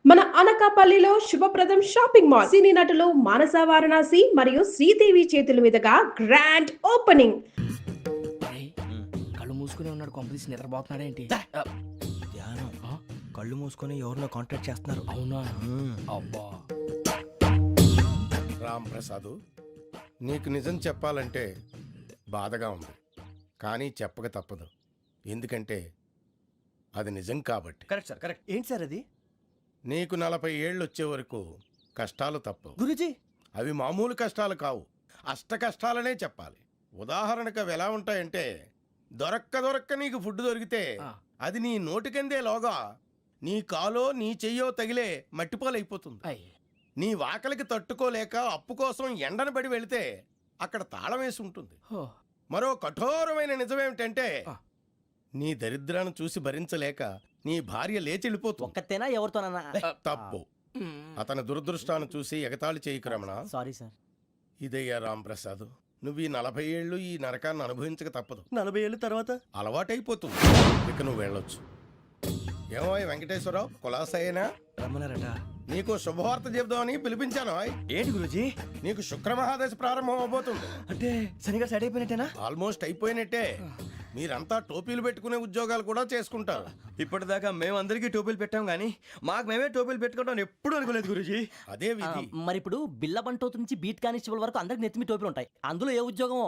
మన అనకాపల్లిలో శుభప్రదం షాపింగ్ మాల్ సినీ నటులు మానస వారణాసి మరియు శ్రీదేవి చేతుల మీదుగా గ్రాండ్ ఓపెనింగ్. ఏయ్, కళ్ళు మూసుకుని ఉన్నాడు, కొంపదీసి నిద్రపోతున్నాడేంటి? ధ్యానం కళ్ళు మూసుకొని ఎవరినో కాంటాక్ట్ చేస్తున్నారు. అవునా? అబ్బా, రామ్ ప్రసాద్, నీకు నిజం చెప్పాలంటే బాధగా ఉంది, కానీ చెప్పక తప్పదు. ఎందుకంటే అది నిజం కాబట్టి. Correct sir, correct. ఏంటి సార్ అది? నీకు 40 ఏళ్ళు వచ్చే వరకు కష్టాలు తప్పవు. గురుజీ, అవి మామూలు కష్టాలు కావు, అష్ట కష్టాలనే చెప్పాలి. ఉదాహరణకు అవి ఎలా ఉంటాయంటే, దొరక్క నీకు ఫుడ్ దొరికితే అది నీ నోటికందే లోగా నీ కాలో నీ చెయ్యో తగిలే మట్టిపాలైపోతుంది. అయ్. నీ వాకలికి తట్టుకోలేక అప్పు కోసం ఎండను పడి వెళితే అక్కడ తాళం వేసి ఉంటుంది. హో. మరో కఠోరమైన నిజమేమిటంటే, ఆ. నీ దరిద్రాన్ని చూసి భరించలేక నీ భార్య లేచి వెళ్ళిపోతుంది. ఒక్కతేనా ఎవరితోనన్నా? తప్పు. మ్. అతని దురదృష్టాన్ని చూసి ఎగతాళి చేయకు రమణ. Sorry sir. ఇదయ్యా రాంప్రసాద్, నువ్వు ఈ 40 ఏళ్ళు ఈ నరకాన్ని అనుభవించక తప్పదు. 40 ఏళ్ళ తర్వాత అలవాటైపోతుంది. ఇక నువ్వు వెళ్ళొచ్చు. ఏమో వెంకటేశ్వరరావు, కులాసైనా రమ్మన్నారట. నీకు శుభవార్త చెబుదామని పిలిపించాను. ఏంటి గురుజీ? నీకు శుక్రమహాదశ ప్రారంభం అవబోతుంది. అంటే శనిగా సెట్ అయిపోయినట్టేనా? ఆల్మోస్ట్ అయిపోయినట్టే. మీరంతా టోపీలు పెట్టుకునే ఉద్యోగాలు కూడా చేసుకుంటారు. ఇప్పటిదాకా మేమందరికీ టోపీలు పెట్టాం గానీ మాకు మేమే టోపీలు పెట్టుకుంటాం ఎప్పుడు అనుకోలేదు గురుజీ. అదే విధి. మరి ఇప్పుడు బిల్ల బంటోతు నుంచి బీట్ కానిస్టేబుల్ వరకు అందరికి నెత్తిమి టోపీలు ఉంటాయి. అందులో ఏ ఉద్యోగమో?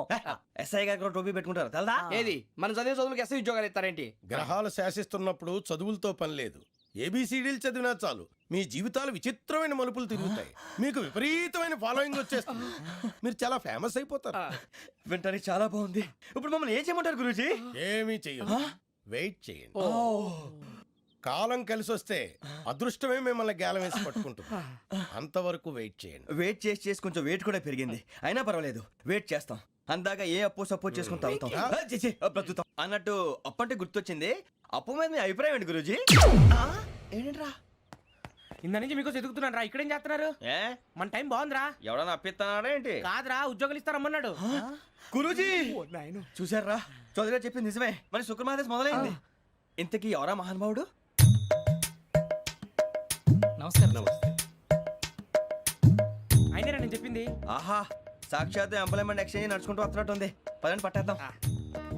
ఎస్ఐ గారు కూడా టోపీ పెట్టుకుంటారు తెలదా? ఏది మన చదివే చదువులకు ఎస్ఐ ఉద్యోగాలు ఇస్తారేంటి? గ్రహాలు శాసిస్తున్నప్పుడు చదువులతో పని లేదు. ఏబిసిడీలు చదివినా చాలు మీ జీవితాలు విచిత్రమైన మలుపులు తిరుగుతాయి. మీకు విపరీతమైన ఫాలోయింగ్ వచ్చేస్తుంది. మీరు చాలా ఫేమస్ అయిపోతారు. వింటానికి చాలా బాగుంది. ఇప్పుడు మమ్మల్ని ఏం చేయమంటారు గురుజీ? ఏమీ చెయ్యదు, వెయిట్ చేయండి. కాలం కలిసి వస్తే అదృష్టమే మిమ్మల్ని గేలం వేసి పట్టుకుంటుంది. అంతవరకు వెయిట్ చేయండి. వెయిట్ చేసి కొంచెం వెయిట్ కూడా పెరిగింది. అయినా పర్వాలేదు, వెయిట్ చేస్తాం. అందాక ఏ అప్పు సపోర్ట్ చేసుకుని తాగుతాం. బ్రతుకుతాం అన్నట్టు అప్పు అంటే గుర్తొచ్చింది. అప్పు మీద మీ అభిప్రాయం ఏంటి గురుజీ? ఏంటరా ఇంత నుంచి మీకు ఎదుగుతున్నాను రా. ఇక్కడేం చేస్తున్నారు? ఏ మన టైం బాగుందిరా. ఎవడన్నా అప్పిస్తున్నాడా ఏంటి? కాదురా, ఉద్యోగాలు ఇస్తారమ్మన్నాడు. గురుజీ చూసారా, చౌదరి గారు చెప్పింది నిజమే. మరి శుక్రమహాదేశ్ మొదలైంది. ఇంతకీ ఎవరా మహానుభావుడు? నమస్కారం. అయినా నేను చెప్పింది. ఆహా, సాక్షాత్ ఎంప్లాయ్మెంట్ ఎక్స్చేంజ్ నడుచుకుంటూ వస్తున్నట్టు ఉంది. పదండి పట్టేద్దాం.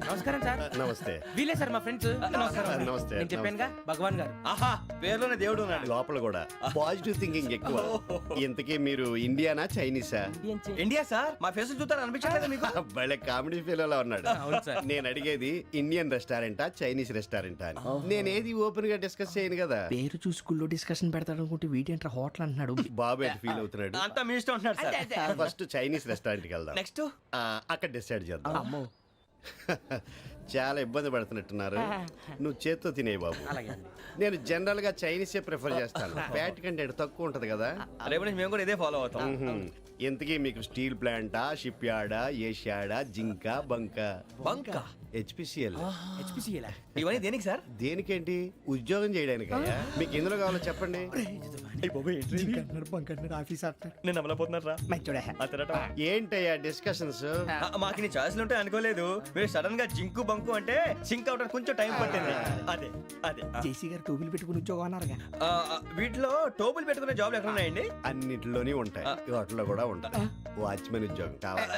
నమస్కారం సార్. నమస్తే. వీలే సార్ మా ఫ్రెండ్స్. నమస్కారం. నమస్తే. నేను చెప్పానుగా, భగవాన్ గారు. ఆహా, పేర్లోనే దేవుడు ఉన్నాడు. లోపల కూడా పాజిటివ్ థింకింగ్ ఎక్కువ. ఇంతకీ మీరు ఇండియానా చైనీసా? India sir. మా ఫేస్ చూస్తారు అనిపించలేదు మీకు? భలే కామెడీ ఫీల్ అలా ఉన్నాడు. అవును సార్. నేను అడిగేది ఇండియన్ రెస్టారెంటా చైనీస్ రెస్టారెంటా అని. నేనేది ఓపెన్ గా డిస్కస్ చేయను కదా. పేరు చూసుకుల్లో డిస్కషన్ పెడతాడు అనుకుంటే వీటేంట్రా హోటల్ అంటున్నాడు. బాబు ఎట్ ఫీల్ అవుతున్నాడు. అంతా మీ ఇష్టం ఉంటున్నాడు సార్. ఫస్ట్ చైనీస్ రెస్టారెంట్ కి వెళ్దాం. నెక్స్ట్ అక్కడ డిసైడ్ చేద్దాం. అమ్మో. చాలా ఇబ్బంది పడుతున్నట్టున్నారు. నువ్వు చేత్తో తినే బాబు. నేను జనరల్ గా చైనీసే ప్రిఫర్ చేస్తాను. ఫ్యాట్ కంటెంట్ తక్కువ ఉంటది కదా. రేపు నుంచి మేము కూడా ఇదే ఫాలో అవుతాం. ఇంతకీ మీకు స్టీల్ ప్లాంటా, షిప్ యార్డా, ఏషియాడా, జింక, బంకా? బంకా, హెచ్పిసిఎల్. ఇవన్నీ దేనికి సార్? దేనికేంటి? ఉద్యోగం చేయడానికి. మీకు ఎందులో కావాలో చెప్పండి. నేను అమలపోతున్నారా? ఏంటయ్యా డిస్కషన్స్? మాకు నీ ఛాయిస్లు ఉంటాయి అనుకోలేదు. మీరు సడన్ గా జింకు బంకు అంటే సింక్ అవడానికి కొంచెం టైం పట్టింది. అదే అదే జేసీ గారు టోపీలు పెట్టుకుని ఉద్యోగం అన్నారుగా. వీటిలో టోపులు పెట్టుకునే జాబ్లు ఎక్కడ ఉన్నాయండి? అన్నిటిలోనే ఉంటాయి, వాటిలో కూడా ఉంటాయి. వాచ్మెన్ ఉద్యోగం కావాలా?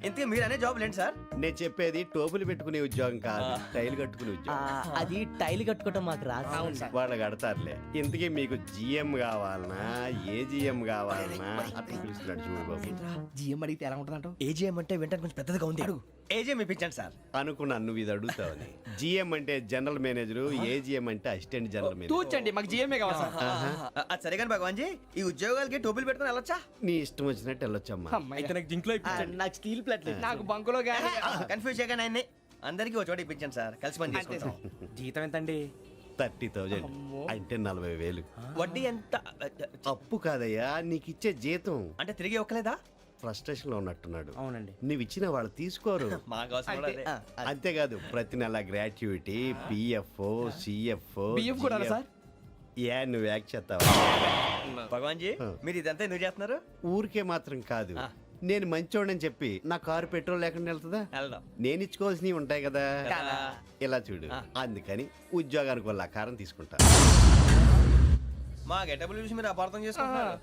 ఇంతకీ మీరు అనే జాబ్ ఏంటి సార్? నేను చెప్పేది టోపులు పెట్టుకునే ఉద్యోగం కాదు, టైల్ కట్టుకునే ఉద్యోగం. అది టైల్ కట్టుకోవటం మాకు రాదు. వాళ్ళు కడతారులే. ఇంతకీ మీకు జిఎం కావాలనా, ఏ జిఎం కావాలనా? అట్లా పిలుస్తున్నాడు చూడు బాబు. జిఎం అడిగితే ఎలా ఉంటుందంట? ఏజీఎం అంటే వెంటనే కొంచెం పెద్దదిగా ఉంది. ఏజీఎం ఇప్పించండి సార్. అనుకున్నాను నువ్వు ఇది అడుగుతావని. జిఎం అంటే జనరల్ మేనేజర్, ఏజిఎం అంటే అసిస్టెంట్ జనరల్ మేనేజర్. తూచండి, మాకు జిఎంఏ కావాలి సార్. అది సరే కానీ భగవాన్ జీ, ఈ ఉద్యోగాలకి టోపులు పెట్టుకుని వెళ్ళొచ్చా? నీ ఇష్టం వచ్చినట్టు వెళ్ళొచ్చమ్మా. అయితే నాకు జింక్లో నాకు స్టీల్ ప్లేట్ నాకు బంకులో గానీ. కన్ఫ్యూజ్ చేయగానే ఆయన్ని అందరికీ ఒక చోట ఇప్పించండి సార్. కలిసి పని చేసుకుంటాం. జీతం ఎంతండి? 30,000 అంటే 40,000. వడ్డీ ఎంత? అప్పు కాదయ్యా, నీకు ఇచ్చే జీతం. అంటే తిరిగి ఒక్కలేదా? ఫ్రస్ట్రేషన్ లో ఉన్నట్టున్నాడు. అవునండి. నువ్వు ఇచ్చిన వాళ్ళు తీసుకోరు. మాకు అవసరం కూడా అదే. అంతేకాదు ప్రతి నెల గ్రాట్యుటీ, పిఎఫ్, సిఎఫ్. బియ్యం కూడా సార్? ఏ నువ్వు యాక్ట్ చేస్తావా? భగవాన్ జీ, మీరు ఇదంతా ఎందుకు చేస్తున్నారు? ఊరికే మాత్రం కాదు, నేను మంచోడని చెప్పి నా కారు పెట్రోల్ లేకుండా వెళ్తుందా? వెళ్దాం. నేను ఇచ్చుకోవాల్సినవి ఉంటాయి కదా. కదా. ఇలా చూడు, అందుకని ఉద్యోగానికి వాళ్ళ ఆకారం తీసుకుంటా. మా గెటబుల్ చూసి మీరు అపార్థం చేసుకుంటున్నారు.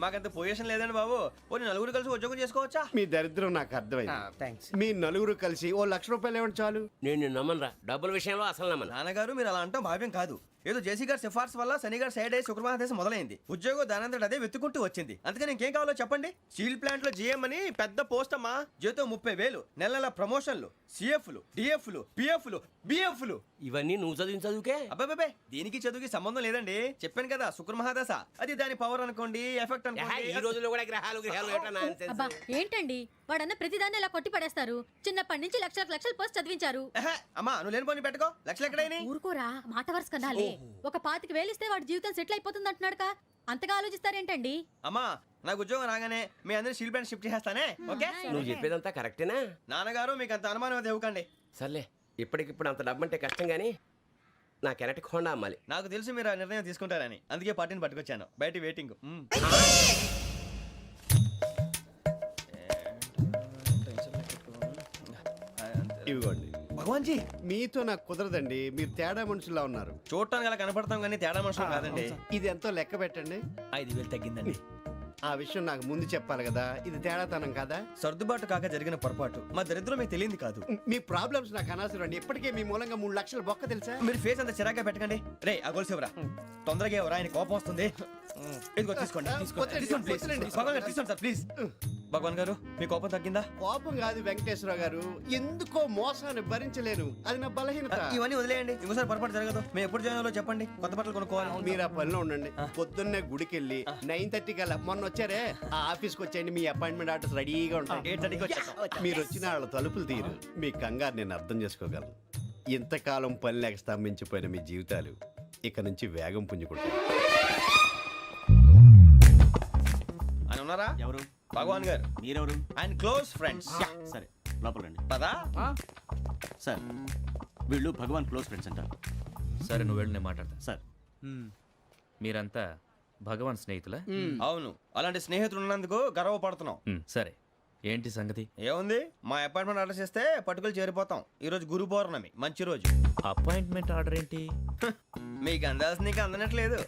మాకంత పొజిషన్ లేదండి బాబు. పోనీ నలుగురు కలిసి ఉద్యోగం చేసుకోవచ్చా? మీ దరిద్రం నాకు అర్థమైంది. థ్యాంక్స్. మీ నలుగురు కలిసి ఓ ₹1,00,000 ఇవ్వండి చాలు. నేను నమ్మనరా, డబ్బుల విషయంలో అసలు నమ్మను. నాన్నగారు మీరు అలా అంటాం భావ్యం కాదు. ఏదో జేసీ గారి సిఫార్సు వల్ల శని గారు సైడ్ అయ్యి శుక్రవారం మొదలైంది. ఉద్యోగం దానంతటి అదే వెతుకుంటూ వచ్చింది. అందుకని ఇంకేం కావాలో చెప్పండి. స్టీల్ ప్లాంట్ లో జీఎం అని పెద్ద పోస్ట్ అమ్మా. జీతం 30,000, నెల నెల ప్రమోషన్లు, సిఎఫ్లు, డిఎఫ్లు, పిఎఫ్లు, బిఎఫ్లు. ఇవన్నీ నువ్వు చదివిన చదువుకే. అబ్బాబే దీనికి చదువుకి సంబంధం లేదండి. చెప్పాను కదా శుక్ర మహాదశ. అది దాని పవర్ అనుకోండి, ఎఫెక్ట్ ఈ అనుకోండి. రోజుల్లో కూడా గ్రహాలు ఏటా nonsense. అబ్బా ఏంటండి వాడన్న ప్రతిదాన్ని ఇలా కొట్టి పడేస్తారు. చిన్నప్పటి నుంచి లక్షలు పోస్ట్ చదివించారు. ఎహె, అమ్మా నువ్వు లేని పోనీ పెట్టుకో. లక్షలు ఎక్కడైనా ఊరుకోరా, మాట వరుస కదాలే. ఒక 25,000 ఇస్తే వాడి జీవితం సెటిల్ అయిపోతుంది అంటున్నాడుక. అంతగా ఆలోచిస్తారేంటండి? అమ్మా నాకు ఉద్యోగం రాగానే మీ అందరి స్టీల్ ప్లాంట్ షిఫ్ట్ చేస్తానే. ఓకే నువ్వు చెప్పేదంతా కరెక్టేనా? నాన్నగారు మీకు అంత అనుమానం అది ఇవ్వకండి. సర్లే, ఇప్పటికిప్పుడు అంత డబ్బు అంటే కష్టం కానీ నా కెనటిక్ హోండా అమ్మాలి. నాకు తెలుసు మీరు ఆ నిర్ణయం తీసుకుంటారని, అందుకే పార్టీని పట్టుకొచ్చాను. బయట వెయిటింగ్. ఇవ్వండి. భగవాన్ జీ మీతో నాకు కుదరదండి. మీరు తేడా మనుషుల్లా ఉన్నారు. చూడటానికి అలా కనపడతాం కానీ తేడా మనుషులు కాదండి. ఇది ఎంతో లెక్క పెట్టండి. 5,000 తగ్గిందండి. ఆ విషయం నాకు ముందు చెప్పాలి కదా. ఇది తేడాతనం కదా. సర్దుబాటు కాక జరిగిన పొరపాటు. మా దరిద్రం మీకు తెలియంది కాదు. మీ ప్రాబ్లమ్స్ నాకు అనవసరం అండి. ఇప్పటికే మీ మూలంగా 3 లక్షల బొక్క తెలుసా. మీరు ఫేస్ అంత చిరాగ్గా పెట్టకండి. రే ఆ గొలుసేవరా, తొందరగా ఎవరా, ఆయన కోపం వస్తుంది. ఇదిగో తీసుకోండి. తీసుకోండి ప్లీజ్. భగవాన్ గారు తీసుకోండి సార్ ప్లీజ్. భగవాన్ గారు మీ కోపం తగ్గిందా? కోపం కాదు వెంకటేశ్వర గారు, ఎందుకో మోసాన్ని భరించలేను. అది నా బలహీనత. ఇవన్నీ వదిలేయండి. ఇంకోసారి పొరపాటు జరగదు. మేము ఎప్పుడు జాయిన్ అవ్వాలో చెప్పండి. కొత్త బట్టలు కొనుక్కోవాలి. మీరు ఆ పనిలో ఉండండి. పొద్దున్నే గుడికి వెళ్ళి 9:30 కల్లా, మొన్న వచ్చారే ఆ ఆఫీస్కి వచ్చేయండి. మీ అపాయింట్మెంట్ ఆర్డర్స్ రెడీగా ఉంటాయి. 8:30కి వచ్చేస్తాం. మీరు వచ్చిన వాళ్ళ తలుపులు తీరు. మీ కంగారు నేను అర్థం చేసుకోగలను. ఇంతకాలం పని లేక స్తంభించిపోయిన మీ జీవితాలు ఇక నుంచి వేగం పుంజుకుంటాయి. ఆయన ఉన్నారా? ఎవరు? భగవాన్ గారు. మీరెవరు? ఆయన క్లోజ్ ఫ్రెండ్స్. సరే లోపల రండి. పదా సార్ వీళ్ళు భగవాన్ క్లోజ్ ఫ్రెండ్స్ అంటారు. సరే నువ్వు వెళ్ళి నేను మాట్లాడతా. సార్ మీరంతా భగవాన్ స్నేహితులా? అవును, అలాంటి స్నేహితులు ఉన్నందుకు గర్వపడుతున్నాం. సరే ఏంటి సంగతి? ఏముంది, మా అపాయింట్మెంట్ ఆర్డర్ చేస్తే పట్టుకులు చేరిపోతాం. ఈ రోజు గురు పౌర్ణమి, మంచి రోజు. అపాయింట్మెంట్ ఆర్డర్ ఏంటి? మీకు అందాల్సిన నీకు అందనట్లేదు.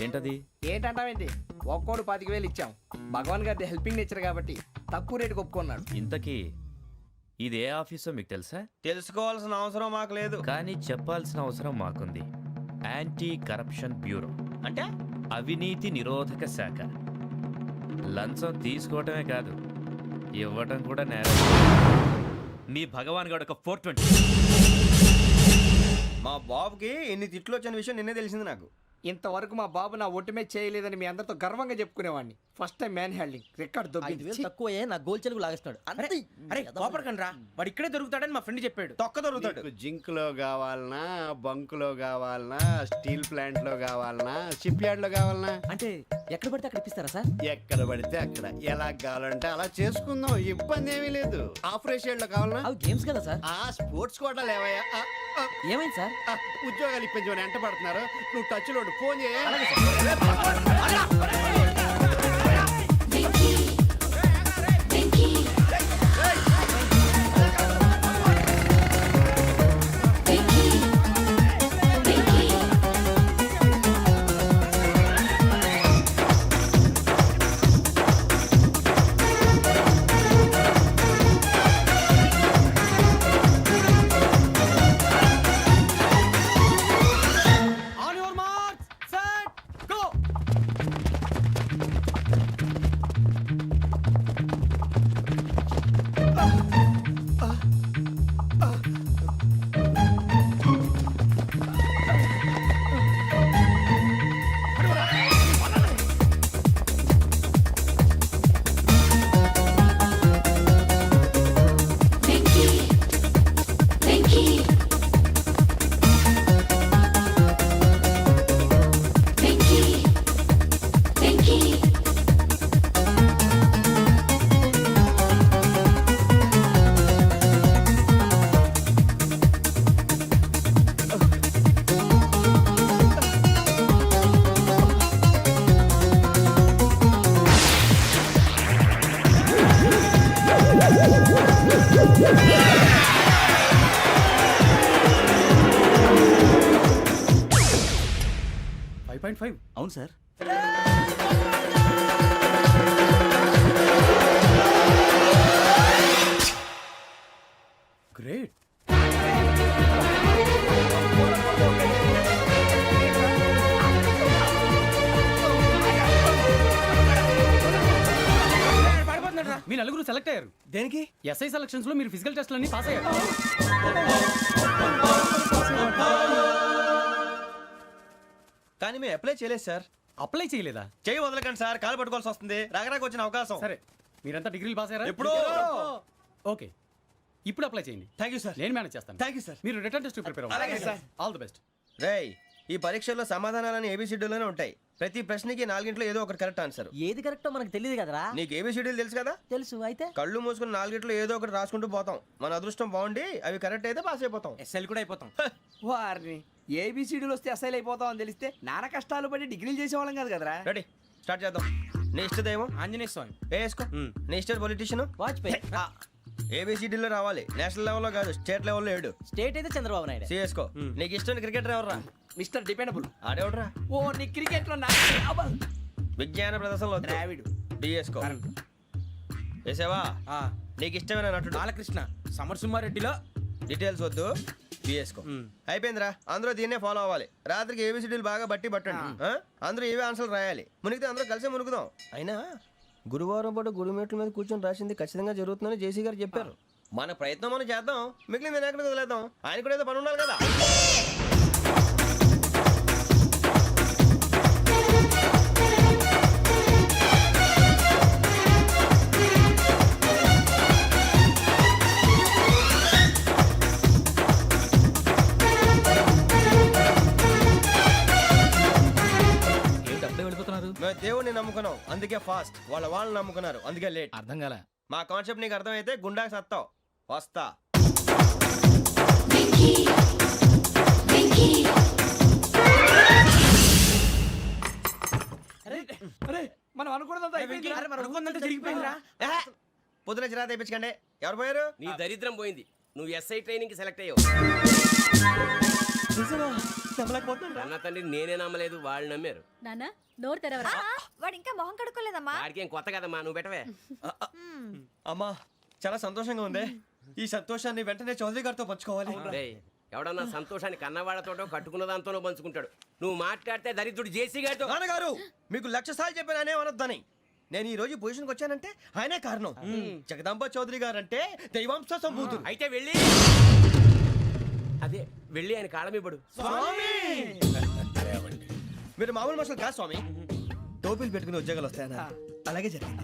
ఏంటది? ఏంటంటావేంటి? ఒక్కోడు 25,000 ఇచ్చాం. భగవాన్ గారి హెల్పింగ్ నేచర్ కాబట్టి తక్కువ రేటుకి ఒప్పుకున్నాడు. ఇంతకీ ఇది ఏ ఆఫీసో మీకు తెలుసా? తెలుసుకోవాల్సిన అవసరం మాకు లేదు. కానీ చెప్పాల్సిన అవసరం మాకుంది. యాంటీ కరప్షన్ బ్యూరో, అంటే అవినీతి నిరోధక శాఖ. లంచం తీసుకోవటమే కాదు, ఇవ్వటం కూడా నేరం. మీ భగవాన్ గారు ఒక 420. మా బాబుకి ఎన్ని తిట్లు వచ్చిన విషయం నిన్నే తెలిసింది నాకు. ఇంతవరకు మా బాబు నా ఒట్టుమే చేయలేదని మీ అందరితో గర్వంగా చెప్పుకునేవాడిని. First time man handing record దొబ్బింది. తక్కువ నా గోల్ చెలుగు లాగేస్తున్నాడు. అరే కోపడకండి రా, వాడు ఇక్కడే దొరుకుతాడని మా ఫ్రెండ్ చెప్పాడు. తొక్క దొరుకుతాడు. మీకు జింక్ లో కావాలనా, బంక్ లో కావాలనా, స్టీల్ ప్లాంట్ లో కావాలనా, షిప్ యార్డ్ లో కావాలనా? అంటే ఎక్కడ పడితే అక్కడ ఇప్పిస్తారా సార్? ఎక్కడ పడితే అక్కడ, ఎలా కావాలంటే అలా చేసుకుందాం. ఇబ్బంది ఏమీ లేదు. ఆపరేషన్ లో కావాలనా? అవి గేమ్స్ కదా సార్. ఆ స్పోర్ట్స్ కోటా లేవయ్యా. ఏమైంది సార్? ఉద్యోగాలు ఇప్పించమని ఎంట పడుతున్నారు. నువ్వు టచ్ లో ఫోన్ చేయ. On your marks set go. అవును అవును సార్. గ్రేట్. మీ నలుగురు సెలెక్ట్ అయ్యారు. దేనికి? ఎస్ఐ సెలక్షన్స్ లో మీరు ఫిజికల్ టెస్ట్ అన్ని పాస్ అయ్యారు. కానీ మేము అప్లై చేయలేదు సార్. అప్లై చేయలేదా? చేయి వదలకండి సార్, కాలు పట్టుకోవాల్సి వస్తుంది. రాగరాకు వచ్చిన అవకాశం. సరే, మీరంతా డిగ్రీలు పాస్ అయ్యారా? ఎప్పుడో. ఓకే, ఇప్పుడు అప్లై చేయండి. Thank you sir. నేను మేనేజ్ చేస్తాను. Thank you sir. మీరు రిటర్న్ టెస్ట్ ప్రిపేర్ అలాగే అవ్వండి. సార్. All the best. రేయ్, ఈ పరీక్షల్లో సమాధానాలని ఏబిసిడ్యూల్లోనే ఉంటాయి. ప్రతి ప్రశ్నకి 4 ఏదో ఒకటి కరెక్ట్ ఆన్సర్. ఏది కరెక్టో మనకు తెలియదు కదరా. నీకు ఏబిసిడ్యూల్ తెలుసు కదా? తెలుసు. అయితే కళ్ళు మూసుకుని 4 ఏదో ఒకటి రాసుకుంటూ పోతాం. మన అదృష్టం బాగుండి అవి కరెక్ట్ అయితే పాస్ అయిపోతాం. ఎస్ఎల్ కూడా అయిపోతాం. వారిని ఏబిసిడీలు వస్తే ఎస్ఐలు అయిపోతాం అని తెలిస్తే నాన్న కష్టాలు పడి డిగ్రీలు చేసేవాళ్ళం కాదు కదరా. రెడీ, స్టార్ట్ చేద్దాం. నీ ఇష్టదేమో ఆంజనేయ స్వామి. వేసుకో. నీ ఇష్ట పొలిటీషియన్ వాజ్పేయి. ఏబిసిడీలో రావాలి. నేషనల్ లెవెల్లో కాదు, స్టేట్ లెవెల్లో 7. స్టేట్ అయితే చంద్రబాబు నాయుడు. సిఎస్కో. నీకు ఇష్టం క్రికెటర్ ఎవర్రా? Mister dependable. ఆడేవడరా? ఓ నీ క్రికెట్ లో విజ్ఞాన ప్రదర్శనలో ద్రావిడు. డిఎస్కో. వేసావా? నీకు ఇష్టమైన నటుడు? బాలకృష్ణ. సమర్సింహారెడ్డిలో డీటెయిల్స్ వద్దు, బిఎస్కో. అయిపోయిందిరా. అందరూ దీన్నే ఫాలో అవ్వాలి. రాత్రికి ఏబిసిడీలు బాగా బట్టి పట్టండి. అందరూ ఏవే ఆన్సర్లు రాయాలి. మునిగితే అందరూ కలిసి మునుగుదాం. అయినా గురువారం పాటు గురుమేట్ల మీద కూర్చొని రాసింది ఖచ్చితంగా జరుగుతుందని జేసీ గారు చెప్పారు. మన ప్రయత్నం మనం చేద్దాం, మిగిలింది నేను ఎక్కడికి వదిలేద్దాం. ఆయన కూడా ఏదో పని ఉండాలి కదా. మేము దేవుడిని నమ్ముకున్నాం, అందుకే ఫాస్ట్. వాళ్ళు నమ్ముకున్నారు, అందుకే లేట్. అర్థం కాలే. మా కాన్సెప్ట్ నీకు అర్థమైతే గుండాకి సత్తావు. వస్తా. మనం అనుకున్నదంతా జరిగిపోయిందిరా. పొద్దున చిరా తెప్పించకండి. ఎవరు పోయారు? నీ దరిద్రం పోయింది. నువ్వు ఎస్ఐ ట్రైనింగ్ కి సెలెక్ట్ అయ్యావు. అన్న తండ్రి నేనే నమ్మలేదు, వాళ్ళు నమ్మారు. నాన్న నోరు తెరవరా. వాడు ఇంకా మొహం కడుక్కోలేదమ్మా. వాడికి ఏం కొత్త కదమ్మా, నువ్వు పెట్టవే. అమ్మా, చాలా సంతోషంగా ఉంది. ఈ సంతోషాన్ని వెంటనే చౌదరి గారితో పంచుకోవాలి. డేయ్, ఎవడన్నా సంతోషాన్ని కన్నవాళ్లతోటో కట్టుకున్న దాంతోనో పంచుకుంటాడు. నువ్వు మాట్లాడితే దరిద్రుడు జేసీ గారితో. నాన్నగారు, మీకు 1,00,000 సార్లు చెప్పాను అనే అనొద్దని. నేను ఈ రోజు పొజిషన్కి వచ్చానంటే ఆయనే కారణం. జగదాంబ చౌదరి గారు అంటే దైవాంశ సంభూతుడు. అయితే వెళ్ళి అదే వెళ్ళి ఆయన కాళ్ళమివ్వడు. మీరు మామూలు మనుషులు కాదు స్వామి. టోపీలు పెట్టుకుని ఉద్యోగాలు వస్తాయన్నారు, అలాగే జరిగింది.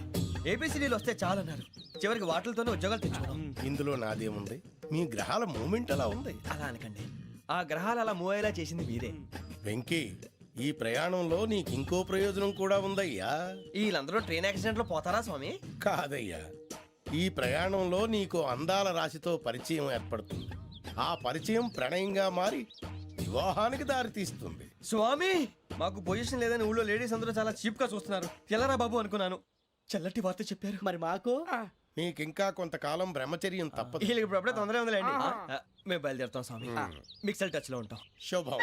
ఏబిసిడీలు వస్తే చాలన్నారు, చివరికి వాటిలతోనే ఉద్యోగాలు తెచ్చుకున్నాం. ఇందులో నాదేముంది? మీ గ్రహాల మూమెంట్ అలా ఉంది. అలా అనకండి, ఆ గ్రహాలు అలా మూవ్ అయ్యేలా చేసింది మీరే. వెంకీ, ఈ ప్రయాణంలో నీకు ఇంకో ప్రయోజనం కూడా ఉందయ్యా. వీళ్ళందరూ ట్రైన్ యాక్సిడెంట్ లో పోతారా స్వామి? కాదయ్యా, ఈ ప్రయాణంలో నీకు అందాల రాశితో పరిచయం ఏర్పడుతుంది. ఆ పరిచయం ప్రణయంగా మారి వివాహానికి దారితీస్తుంది. స్వామి, మాకు పొజిషన్ లేదని ఊళ్ళో లేడీస్ అందరూ చాలా చీప్ గా చూస్తున్నారు. ఎలారా బాబు అనుకున్నాను. చల్లటి వార్త చెప్పారు. మరి మాకు నీకింకా కొంతకాలం బ్రహ్మచర్యం తప్పదు. వీళ్ళకి ఇప్పుడు అప్పుడే తొందరగా ఉందిలేండి. మేము బయలుదేరుతాం స్వామి. మిక్సెల్ టచ్ లో ఉంటాం. శుభం.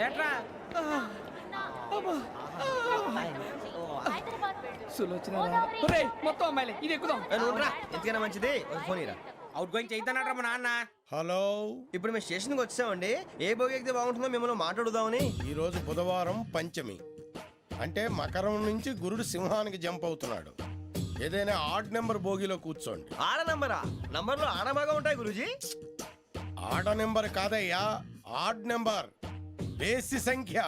ఏట్రా మొత్తం అమ్మాయిలే, ఇది ఎక్కుదాం. ఎందుకైనా మంచిది ఒక ఫోన్ ఇరా. అవుట్ గోయింగ్ చేద్దానట్రా మా నాన్న. హలో, ఇప్పుడు మేము స్టేషన్కి వచ్చామండి. ఏ బోగి ఎక్కితే బాగుంటుందో మిమ్మల్ని మాట్లాడుదామని. ఈరోజు బుధవారం పంచమి, అంటే మకరం నుంచి గురుడు సింహానికి జంప్ అవుతున్నాడు. ఏదైనా ఆడ్ నెంబర్ బోగిలో కూర్చోండి. ఆడ నంబరా? నంబర్లో ఆడమాగా ఉంటాయి గురూజీ. ఆడ నెంబర్ కాదయ్యా, ఆడ్ నెంబర్, బేసి సంఖ్య.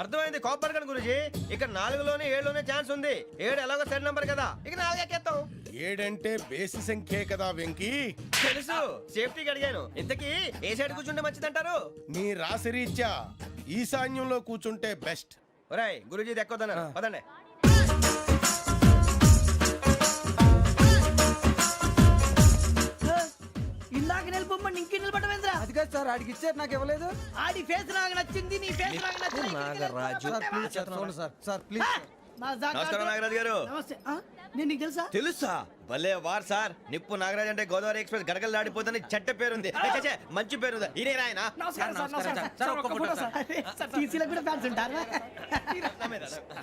అర్థమైంది, కాపర్ కానీ గురూజీ. ఇక్కడ 4లోనే 7లోనే ఛాన్స్ ఉంది. 7 ఎలాగో సెడ్ నంబర్ కదా, ఇక 4 ఎక్కేస్తాం. 7 అంటే బేసి సంఖ్యే కదా వెంకీ. తెలుసు, సేఫ్టీకి అడిగాను. ఇంతకీ ఏ సైడ్ కూర్చుంటే మంచిదంటారు? నీ రాశి రీత్యా ఈశాన్యంలో కూర్చుంటే బెస్ట్. ఒరాయ్, గురూజీ దెక్కొద్దన్నారు, పదండి. ఇందాక నిలబొమ్మని ఇంకే నిలబడమేంద్రా? అది కాదు సార్, ఆడికి ఇచ్చారు, నాకు ఇవ్వలేదు. ఆడి ఫేస్ నాకు నచ్చింది, నీ ఫేస్ నాకు నచ్చింది. నాగరాజు. Sir please. నమస్కారం నాగరాజు గారు. నమస్తే. నేను నీకు తెలుసా తెలుసా? భలే వార్ సార్. నిప్పు నాగరాజ్ అంటే గోదావరి ఎక్స్ప్రెస్ గడగలు దాడిపోతుంది చెట్ట పేరుంది. ఛే, మంచి పేరు. ఈయన ఆయన టీసీలో కూడా ఫ్యాన్స్ ఉంటారా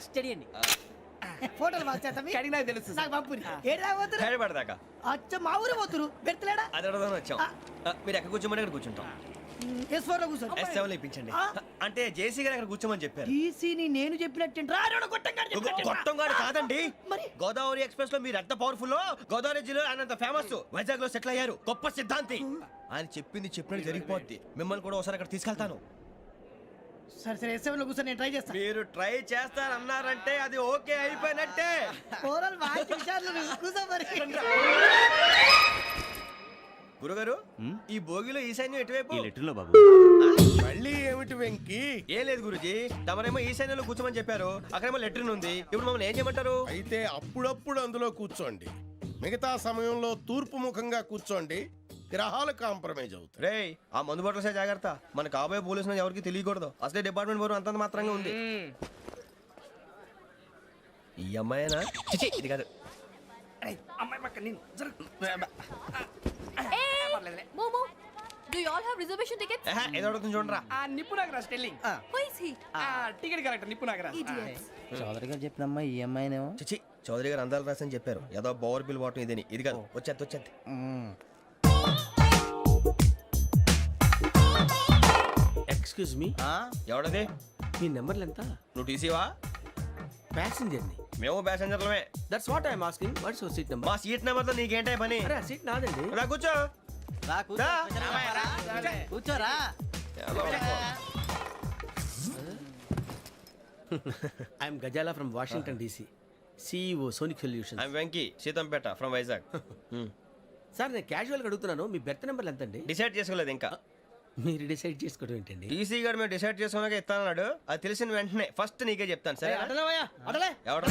స్టడీ అండి ఫోటోలు కడిగి నాకు తెలుసు నాకు పంపుని ఏడా పోతురు హైదరాబాద్ అచ్చ మా ఊరు పోతురు పెడతలేడా అది అడగదామని వచ్చాం. మీరు ఎక్కడ కూర్చోమని అక్కడ కూర్చుంటాం. S4 లో కూర్చో S7 ఇప్పించండి. అంటే జేసీ గారు అక్కడ కూర్చోమని చెప్పారు. టీసీని నేను చెప్పినట్టు గొట్టంగాడు కాదండి. మరి గోదావరి ఎక్స్ప్రెస్ లో మీరు ఎంత పవర్ఫుల్, గోదావరి జిల్లా ఆయన ఫేమస్, వైజాగ్ లో సెటిల్ అయ్యారు, గొప్ప సిద్ధాంతి. ఆయన చెప్పింది చెప్పినట్టు జరిగిపోద్ది. మిమ్మల్ని కూడా ఒకసారి అక్కడ తీసుకెళ్తాను. సరే సరే S7 లో కూర్చో నేను ట్రై చేస్తాను. మీరు ట్రై చేస్తారన్నారంటే అది ఓకే అయిపోయినట్టే. ఓరల్ వాయిస్ విషయాలు కూర్చో మరి గురుగారు ఈ భోగిలో ఈశాన్యం ఎటువైపు? ఈ లెటర్లో బాబు. మళ్ళీ ఏమిటి వెంకీ? ఏం లేదు గురుజీ, తమరేమో ఈశాన్యంలో కూర్చోమని చెప్పారు, అక్కడేమో లెటర్ ఉంది. ఇప్పుడు మమ్మల్ని ఏం చేయమంటారు? అయితే అప్పుడప్పుడు అందులో కూర్చోండి, మిగతా సమయంలో తూర్పు ముఖంగా కూర్చోండి. గ్రహాలు కాంప్రమైజ్ అవుతాయి. రే ఆ మందు బట్టలసే జాగ్రత్త. మన కాబోయే పోలీసులు ఎవరికి తెలియకూడదు. అసలే డిపార్ట్మెంట్ బోరు అంతంత మాత్రంగా ఉంది. ఈ అమ్మాయినా? చిచి, ఇది కాదు. అమ్మాయి పక్క నేను Momo, do you all have reservation tickets? ఏదో అడుగుతుంది చూడరా. నిప్పు Nagaraj telling Who is he? Ticket correct నిప్పు నాగరాజ్. Idiots. చౌదరి గారు చెప్పినమ్మా ఈ అమ్మాయినేమో చిచి, చౌదరి గారు అందాలు రాసని చెప్పారు. ఏదో బోర్ బిల్ వాటం ఇదని. ఇది కాదు. వచ్చేది. Excuse me, ఎవడది? మీ నెంబర్లు ఎంత? నువ్వు టీసీవా? ప్యాసింజర్ ని. మేము ప్యాసెంజర్లమే. That's what I'm asking. What's your seat number? మా సీట్ నెంబర్ తో నీకేంటే పని? అరే సీట్ నాదండి. రా కూర్చో. రా. కూర్చోరా I'm Gazala from Washington DC, CEO sonic solution. I'm Venky, Seethampeta from Vizag. Sir నేను క్యాజువల్ గా అడుగుతున్నాను, మీ బెర్త్ నెంబర్లు ఎంత అండి? డిసైడ్ చేసుకోలేదు ఇంకా. మీరు డిసైడ్ చేసుకోవడం ఏంటండి? టీసీ గారు మేము డిసైడ్ చేసుకున్నాక ఇస్తానన్నాడు. అది తెలిసిన వెంటనే ఫస్ట్ నీకే చెప్తాను. సరే అడలే ఎవరు?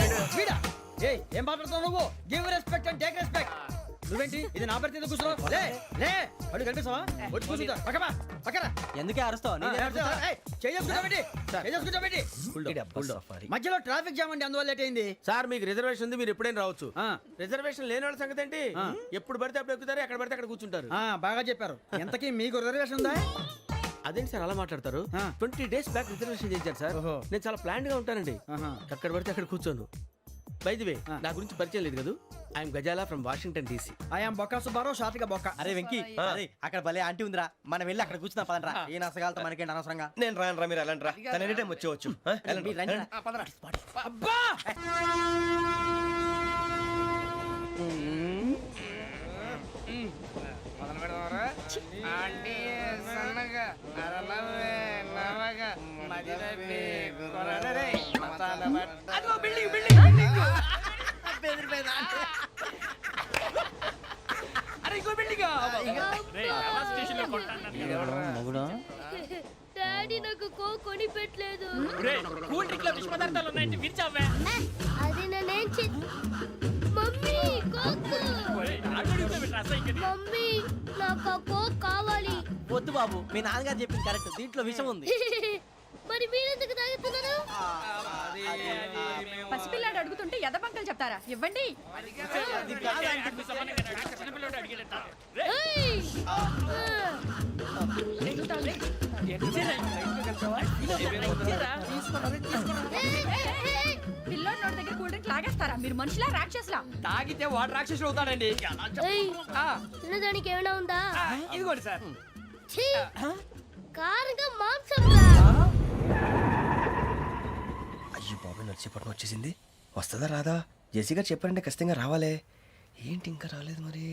ఏం మాట్లాడుతావు నువ్వు? Give respect and take respect. నువ్వేంటి ఇది నా పరిస్థితి ఎందుకు కూర్చున్నావు? లే లే అడుగు కనిపిస్తావా? వచ్చి కూర్చుంటా పక్కన. ఎందుకే అరుస్తావు? మధ్యలో ట్రాఫిక్ జామ్ అండి, అందువల్ల లేట్ అయింది. సార్ మీకు రిజర్వేషన్ ఉంది, మీరు ఎప్పుడైనా రావచ్చు. రిజర్వేషన్ లేని వాళ్ళ సంగతి ఏంటి? ఎప్పుడు పడితే అప్పుడు ఎక్కుతారు, ఎక్కడ పడితే అక్కడ కూర్చుంటారు. బాగా చెప్పారు. ఎంతకీ మీకు రిజర్వేషన్ ఉందా? అదేంటి సార్ అలా మాట్లాడతారు? 20 days బ్యాక్ రిజర్వేషన్ చేశారు సార్. నేను చాలా ప్లాన్డ్ గా ఉంటానండి. అక్కడ పడితే అక్కడ కూర్చోను. బై ది వే, నా గురించి పరిచయం లేదు కదా. I'm Gazala from Washington DC. I'm Bokka Subbarao, short గా బొక్క. అరే వెంకీ, అక్కడ భలే ఆంటీ ఉందిరా, మనం వెళ్ళి అక్కడ కూర్చున్నా పదంరా. ఏ నసగాలతో మనకేంటి అనవసరంగా. నేను రాను రా, మీరు ఎలాంటి రా. తన ఎనీ టైం వచ్చేవచ్చు. అబ్బా మొదలు పెడదామరా? ఆంటీ సన్నగా అరలవే నవగా మదిరపి కొరడరే మసాల బట్ట. అదిగో బిల్డింగ్ బిల్డింగ్ బిల్డింగ్. అరే ఇంకో బిల్డింగ్. డాడీ నాకు కోక్ కొని పెట్టలేదు. కూల్ డ్రింక్ లో విష పదార్థాలు ఉన్నాయంటే విరిచావే. అది నేనేం మమ్మీ కోక్. మమ్మీ నాకు ఆ కోక్ కావాలి. వద్దు బాబు, మీ నాన్నగారు చెప్పింది కరెక్ట్, దీంట్లో విషయం ఉంది. మరి మీరెందుకు తాగుతున్నారు? పసిపిల్లాడు అడుగుతుంటే ఎదబంకలు చెప్తారా? ఇవ్వండి. ఏయ్! పిల్లోడి నోటి దగ్గర కూల్ డ్రింక్ లాగేస్తారా? మీరు మనుషులా రాక్షసులా? తాగితే వాడు రాక్షసుడు అవుతాడండి. ఏయ్! తినడానికి ఏమైనా ఉందా? ఇదిగోండి సార్. ఛీ! కారంగా మాంసం రా. అయ్యో బాబు, నడిచిపట్నం వచ్చేసింది. వస్తుందా రాదా? జెసి గారు చెప్పారంటే ఖచ్చితంగా రావాలే. ఏంటి ఇంకా రాలేదు మరి?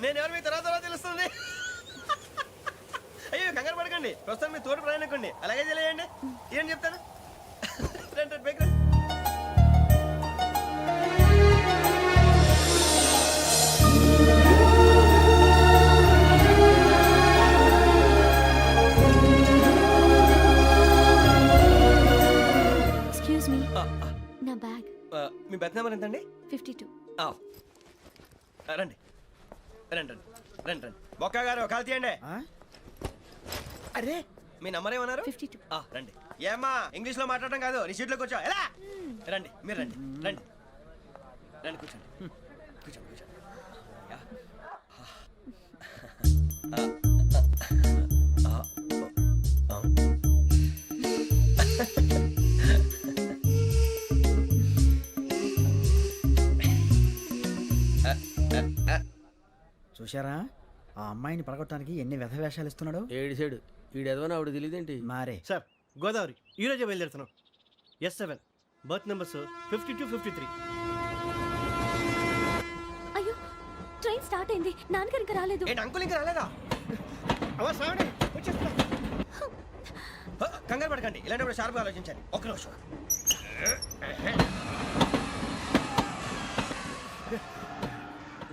నేను ఎవరు మీ తర్వాత తెలుస్తుంది. అయ్యో కంగారు పడకండి, ప్రస్తుతం మీ తోటి ప్రయాణకండి. అలాగే తెలియండి, ఏం చెప్తాను. రండి బైక్ రండి. Excuse me. నా బ్యాగ్ మీ బెత్ నెంబర్ ఎంతండి? 52. రండి రండి రండి రండి రండి. బొక్క గారు కాల్ తీయండి. అరే మీ నంబర్ ఏమన్నారు? 52. రండి. ఏమ్మా ఇంగ్లీష్ లో మాట్లాడడం కాదు, నీ సీట్లో కూర్చో. ఎలా రండి, మీరు రండి రండి రండి, కూర్చోండి కూర్చోండి కూర్చోండి. యా. చూశారా ఆ అమ్మాయిని పడగొట్టడానికి ఎన్ని వ్యధ వేషాలు ఇస్తున్నాడు. ఏడు సైడు ఈడెదవని ఆవిడ తెలియదేంటి. మారే సార్ గోదావరి ఈరోజే బయలుదేరుతున్నాం. S7 berth numbers 52, 53. అయ్యో ట్రైన్ స్టార్ట్ అయింది, నాన్నగారు ఇంకా రాలేదు. ఏంటి అంకుల్ ఇంకా రాలేదా? కంగారు పడకండి, ఇలాంటప్పుడు షార్ప్గా ఆలోచించండి. ఒక్క నిమిషం.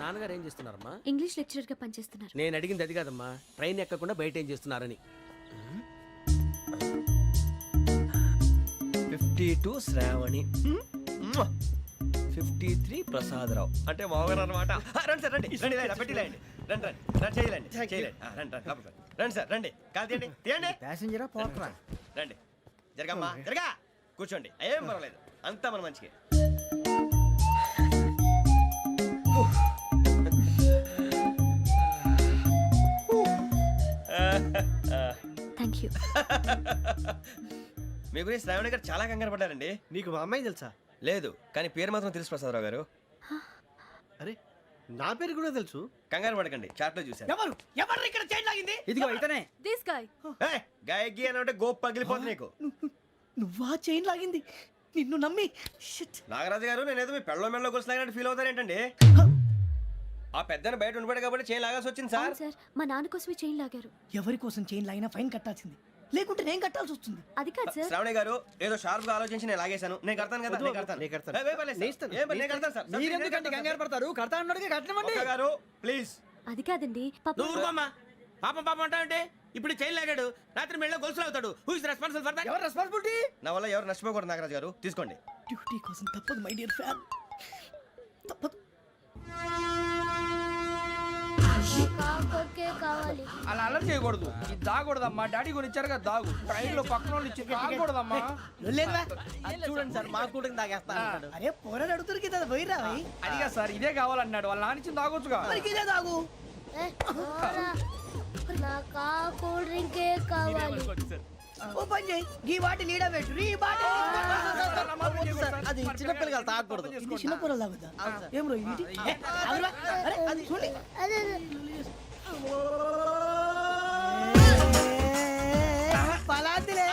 నాన్నగారు ఏం చేస్తున్నారమ్మా? ఇంగ్లీష్ లెక్చరర్ గా పనిచేస్తున్నారు. నేను అడిగింది అది కాదమ్మా, ట్రైన్ ఎక్కకుండా బయట ఏం చేస్తున్నారని. 52 శ్రావణి, 53 ప్రసాదరావు అంటే మామగారు అనమాట. రండి సార్ రండి రండి, ఇలా పెట్టి లేండి. రండి రండి రండి, చేయలేండి చేయలేండి. రండి రండి లోపలికి రండి. రండి సార్ రండి, కాల్ తీయండి తీయండి. ప్యాసింజరా పోట్రా. రండి జరగమ్మా జరగా, కూర్చోండి. ఏం పర్వాలేదు, అంతా మన మంచికి. Thank you. మీ గురించి శ్రావణి గారు చాలా కంగారు పడ్డారండి. నీకు మా అమ్మాయి తెలుసా? లేదు, కానీ పేరు మాత్రం తెలుసు ప్రసాదరావు గారు. అరే నా పేరు కూడా తెలుసు. కంగారు పడకండి, చాట్ లో చూశాను. ఎవరు ఎవరు ఇక్కడ చైన్ లాగింది? ఇదిగో ఇతనే. This guy. గాయకి అని అంటే గోప్ పగిలిపోతుంది నీకు. నువ్వా చైన్ లాగింది? నిన్ను నమ్మి. నాగరాజు గారు, నేనేదో మీ పెళ్ళ మెళ్ళలో గురిసిలాగినట్టు ఫీల్ అవుతారు ఏంటండి? ఆ పెద్దని బయట ఉండిపోయాడు కాబట్టి చైన్ లాగాల్సి వచ్చింది సార్. సార్ మా నాన్న కోసమే చైన్ లాగారు. ఎవరి కోసం చైన్ లాగినా ఫైన్ కట్టాల్సింది, లేకుంటే నేను కట్టాల్సి వస్తుంది. అది కాదు సార్. శ్రావణి గారు ఏదో షార్ప్ గా ఆలోచించి నేను లాగేశాను. నేను కడతాను కదా, నేను కడతాను. నేను కడతాను. ఏ, పర్లేదు సార్. ఏ, నేను కడతాను సార్. మీరెందుకంటే కంగారు పడతారు? కడతా అన్నాడుగా కట్టమండి. ఒక్క గారు ప్లీజ్. అది కాదండి పాప. నువ్వు ఊరుకోమ్మా. పాపం పాపం అంటావంటే ఇప్పుడు చైన్ లాగాడు, రాత్రి మెళ్ళ గొలుసులు అవుతాడు. Who is responsible for that? ఎవరు రెస్పాన్సిబిలిటీ? నా వల్ల ఎవరు నష్టపోకూడదు నాగరాజు గారు, తీసుకోండి. డ్యూటీ కోసం తప్పదు మై డియర్ ఫ్యాన్, తప్పదు. అలా అలర్ట్ చేయకూడదు, ఇది దాగకూడదమ్మా. డాడీ కొని ఇచ్చారు కదా దాగు, ట్రైన్ లో పక్కన వాళ్ళు ఇచ్చి దాగకూడదమ్మా. చూడండి సార్, మా కూడా తాగేస్తా. అరే పోరాడు అడుగుతారు కదా, పోయిరా. అదిగా సార్, ఇదే కావాలన్నాడు. వాళ్ళ నాన్న ఇచ్చింది తాగొచ్చుగా. ఇదే తాగు. కూల్ డ్రింకే కావాలి. ఓ పని చేయి, ఈ బాటి లీడ పెట్టు. ఈ బాటి అది చిన్నపిల్లలు తాగకూడదు, ఇది చిన్నపిల్లలు తాగుతా. ఏం రో ఇది? అరే అది చూడండి. పలాతిలే.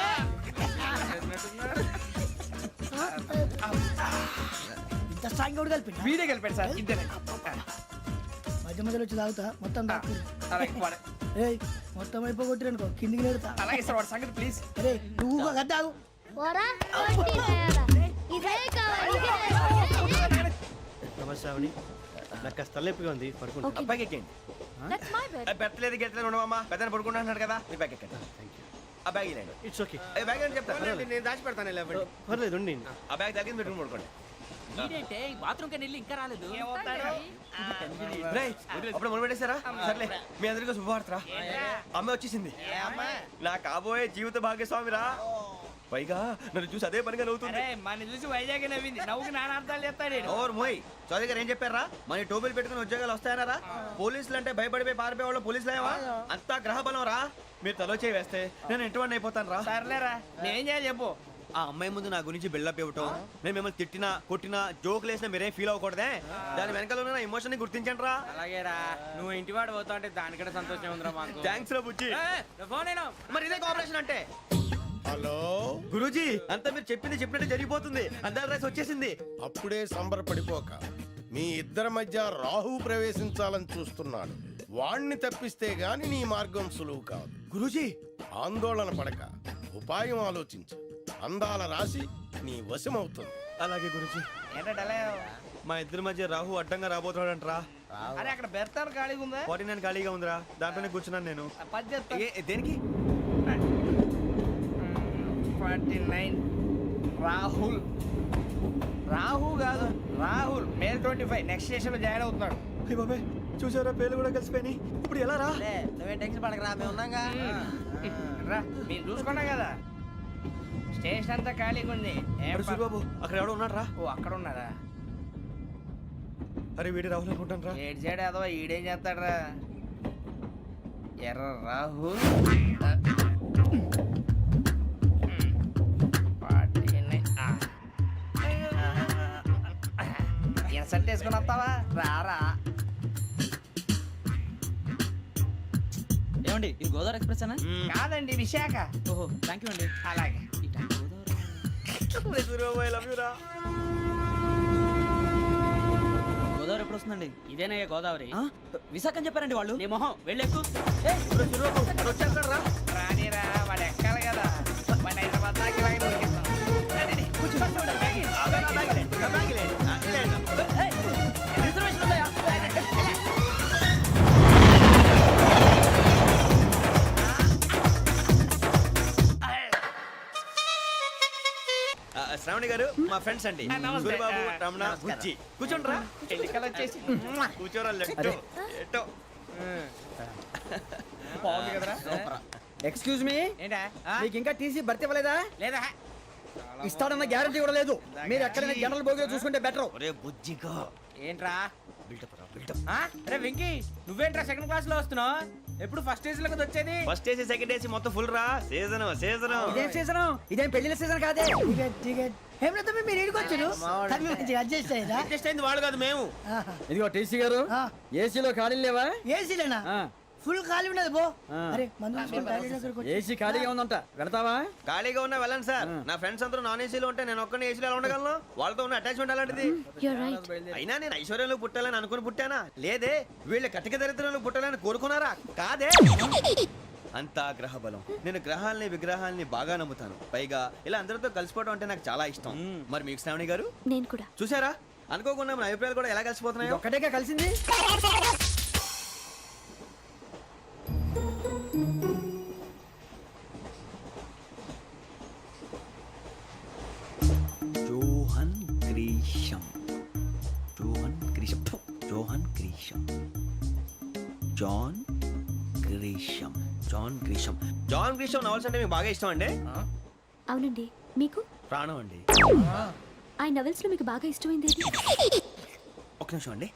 ఇంత స్ట్రాంగ్ కూడా కలిపి వీడే గెలిపాడు సార్, ఇంతేనే. మధ్య మధ్యలో వచ్చి తాగుతా, మొత్తం తాగు. అలాగే వాడు- ఏయ్ మొత్తం అయిపోగొట్టి అనుకో, కిందికి నేడుతా. అలాగే సార్, వాడి సంగతి ప్లీజ్. అరే నువ్వు గద్దాగు. నమస్తే శ్రావణి, నాకు కాస్త తలెప్పిగా ఉంది, పడుకుంటా. అబ్బాయికి ఎక్కండి. That's my bed. పెట్టలేదు గెట్టలేదు ఉండవమ్మా. పెద్దని పడుకుంటున్నాడు కదా, మీ బ్యాగ్ ఎక్కండి. ఆ బ్యాగ్ ఇలాండి. It's okay. బ్యాగ్ అని చెప్తాను, నేను దాచి పెడతాను. పర్లేదు ఉండి. ఆ బ్యాగ్ తగ్గింది పెట్టుకుని పడుకోండి. బాత్రూమ్ కి వెళ్ళి ఇంకా రాలేదు. రేయ్, అప్పుడు మొదలు పెట్టేశారా? సర్లే, మీ అందరికీ శుభవార్తరా. అమ్మ వచ్చేసింది, నా కాబోయే జీవిత భాగ్యస్వామిరా. పైగా నన్ను చూసి అదే పనిగా నవ్వుతుంది. మన చూసి వైజాగ్ నవ్వింది, నవ్వుకి నాన్న అర్థాలు చెప్తాడు. ఓర్ మోయ్, చౌదరి గారు ఏం చెప్పారా? మన టోబీలు పెట్టుకుని ఉద్యోగాలు వస్తాయనరా? పోలీసులు అంటే భయపడిపోయి పారిపోయే వాళ్ళు పోలీసులేవా? అంతా గ్రహ బలం రా. మీరు తలో చేయి వేస్తే నేను ఇంటివాడిని అయిపోతాను రా. సర్లేరా, నేనేం చేయాలి చెప్పు. ఆ అమ్మాయి ముందు నా గురించి బిల్డప్ ఇవ్వటం, నేను మిమ్మల్ని తిట్టినా కొట్టినా జోకులు వేసినా మీరేం ఫీల్ అవ్వకూడదే. దాని వెనకాల ఉన్న ఎమోషన్ ని గుర్తించండి రా. అలాగేరా, నువ్వు ఇంటివాడు పోతా అంటే దానికంటే సంతోషం ఉందిరా మాకు. థ్యాంక్స్ రా బుజ్జి. ఫోన్ అయినా మరి ఇదే కోఆపరేషన్ అంటే. హలో గురూజీ, అంతా మీరు చెప్పింది చెప్పినట్టు జరిగిపోతుంది. అందాల రైస్ వచ్చేసింది. అప్పుడే సంబరపడిపోక మీ ఇద్దరి మధ్య రాహు ప్రవేశించాలని చూస్తున్నాడు. వాణ్ణి తప్పిస్తే గాని నీ మార్గం సులువు కాదు. గురూజీ ఆందోళన పడక ఉపాయం ఆలోచించు. అందాల రాశి నీ వశమవుతుంది. అలాగే గురూజీ. ఏంటంటే మా ఇద్దరి మధ్య రాహు అడ్డంగా రాబోతున్నాడంట్రా. అరే అక్కడ బెర్తాను ఖాళీగా ఉందా? 49 ఖాళీగా ఉందిరా, దాంట్లోనే కూర్చున్నాను నేను. పది చెప్తా. దేనికి? 49 రాహుల్. రాహు కాదు రాహుల్. మే 25 నెక్స్ట్ స్టేషన్ లో జాయిన్ అవుతున్నాడు. అయ్య బాబాయ్, చూసారా పేర్లు కూడా కలిసిపోయినాయి. ఇప్పుడు ఎలా రా? నువ్వేం టెన్షన్ పడకరా, మేము ఉన్నాగా. రా మీరు చూసుకున్నా కదా, స్టేషన్ అంతా ఖాళీగా ఉంది. అరే సూరిబాబు, అక్కడ ఎవడో ఉన్నాడు రా. ఓ అక్కడ ఉన్నారా? అరే వీడి రాహుల్ అనుకుంటాను రా. ఏడు సైడ్ అదో ఈడేం చేస్తాడరా? ఎర్ర రాహుల్. ఇన్సర్ట్ వేసుకుని వస్తావా? రారా. ఏమండి ఇది గోదావరి ఎక్స్ప్రెస్ అనా? కాదండి విశాఖ. ఓహో థ్యాంక్ యూ అండి. అలాగే. సూరిబాబు, ఐ లవ్ యు రా. గోదావరి ఎప్పుడు వస్తుందండి? ఇదేనయ్య గోదావరి. విశాఖ అని చెప్పారండి వాళ్ళు. నీ మొహం వెళ్ళెక్కు. వచ్చేస్తాడు రా. రానిరా, వాడు ఎక్కాలి కదా. వాడు హైదరాబాద్ దాకా ఇలాగే దొరికిస్తాం. రిజర్వేషన్ ఉందా? శ్రావణి గారు మా ఫ్రెండ్స్ అండి. నమస్తే. సూరిబాబు, రమణ, బుజ్జి. కూర్చోండి రా. ఎన్నికలు వచ్చేసి కూర్చోరా. లెట్టో ఎట్టో. బాగుంది కదరా? ఎక్స్క్యూజ్ మీ, ఏంటా? మీకు ఇంకా టీసీ భర్తీ ఇవ్వలేదా? లేదా ఇస్తాడన్న గ్యారంటీ కూడా లేదు. మీరు ఎక్కడైనా జనరల్ బోగిలో చూసుకుంటే బెటర్. ఒరే బుజ్జిగా. ఏంట్రా? బిల్డప్ రా, బిల్డప్. అరే వెంకీ, నువ్వేంట్రా సెకండ్ క్లాస్ లో వస్తున్నావు? ఎప్పుడు ఫస్ట్ ఏజ్ లో వచ్చేది? ఫస్ట్ ఏసీ సెకండ్ ఏసీ మొత్తం ఫుల్ రా. Season season. ఇదేం సీజన్? ఇదేం పెళ్లిన సీజన్ కాదే. ఏమిటో మీరు ఇడికొచ్చారు, అడ్జస్ట్ అయ్యారా? అడ్జస్ట్ అయింది వాళ్ళు కాదు, మేము. ఇదిగో టీసీ గారు, ఏసీలో ఖాళీ లేవా? ఏసీలేనా? ఫుల్ ఖాళీ ఉన్నది బో. అరే ఏసీ ఖాళీగా ఉందంట, వెళతావా? ఖాళీగా ఉన్నా వెళ్ళండి సార్. నా ఫ్రెండ్స్ అందరూ నాన్ ఏసీలో ఉంటే నేను ఒక్కనే ఏసీలో ఎలా ఉండగలను? వాళ్ళతో ఉన్న అటాచ్మెంట్ అలాంటిది. అయినా నేను ఐశ్వర్యంలో పుట్టాలని అనుకుని పుట్టానా? లేదే. వీళ్ళ కటిక దరిద్రంలో పుట్టాలని కోరుకున్నారా? కాదే. అంతా గ్రహ బలం. నేను గ్రహాలని విగ్రహాలని బాగా నమ్ముతాను. పైగా ఇలా అందరితో కలిసిపోవడం అంటే నాకు చాలా ఇష్టం. మరి మీకు శ్రావణి గారు? నేను కూడా. చూసారా, అనుకోకుండా మన అభిప్రాయాలు కూడా ఎలా కలిసిపోతున్నాయి. ఒక్కటేగా కలిసింది. John Grisham. John Grisham. John Grisham. John Grisham. John Grisham. John Grisham novels అంటే మీకు బాగా ఇష్టం అండి? అవునండి. మీకు? ప్రాణం అండి. ఆ నవెల్స్ లో మీకు బాగా ఇష్టమైంది ఏది? ఒక్క నిమిషం అండి.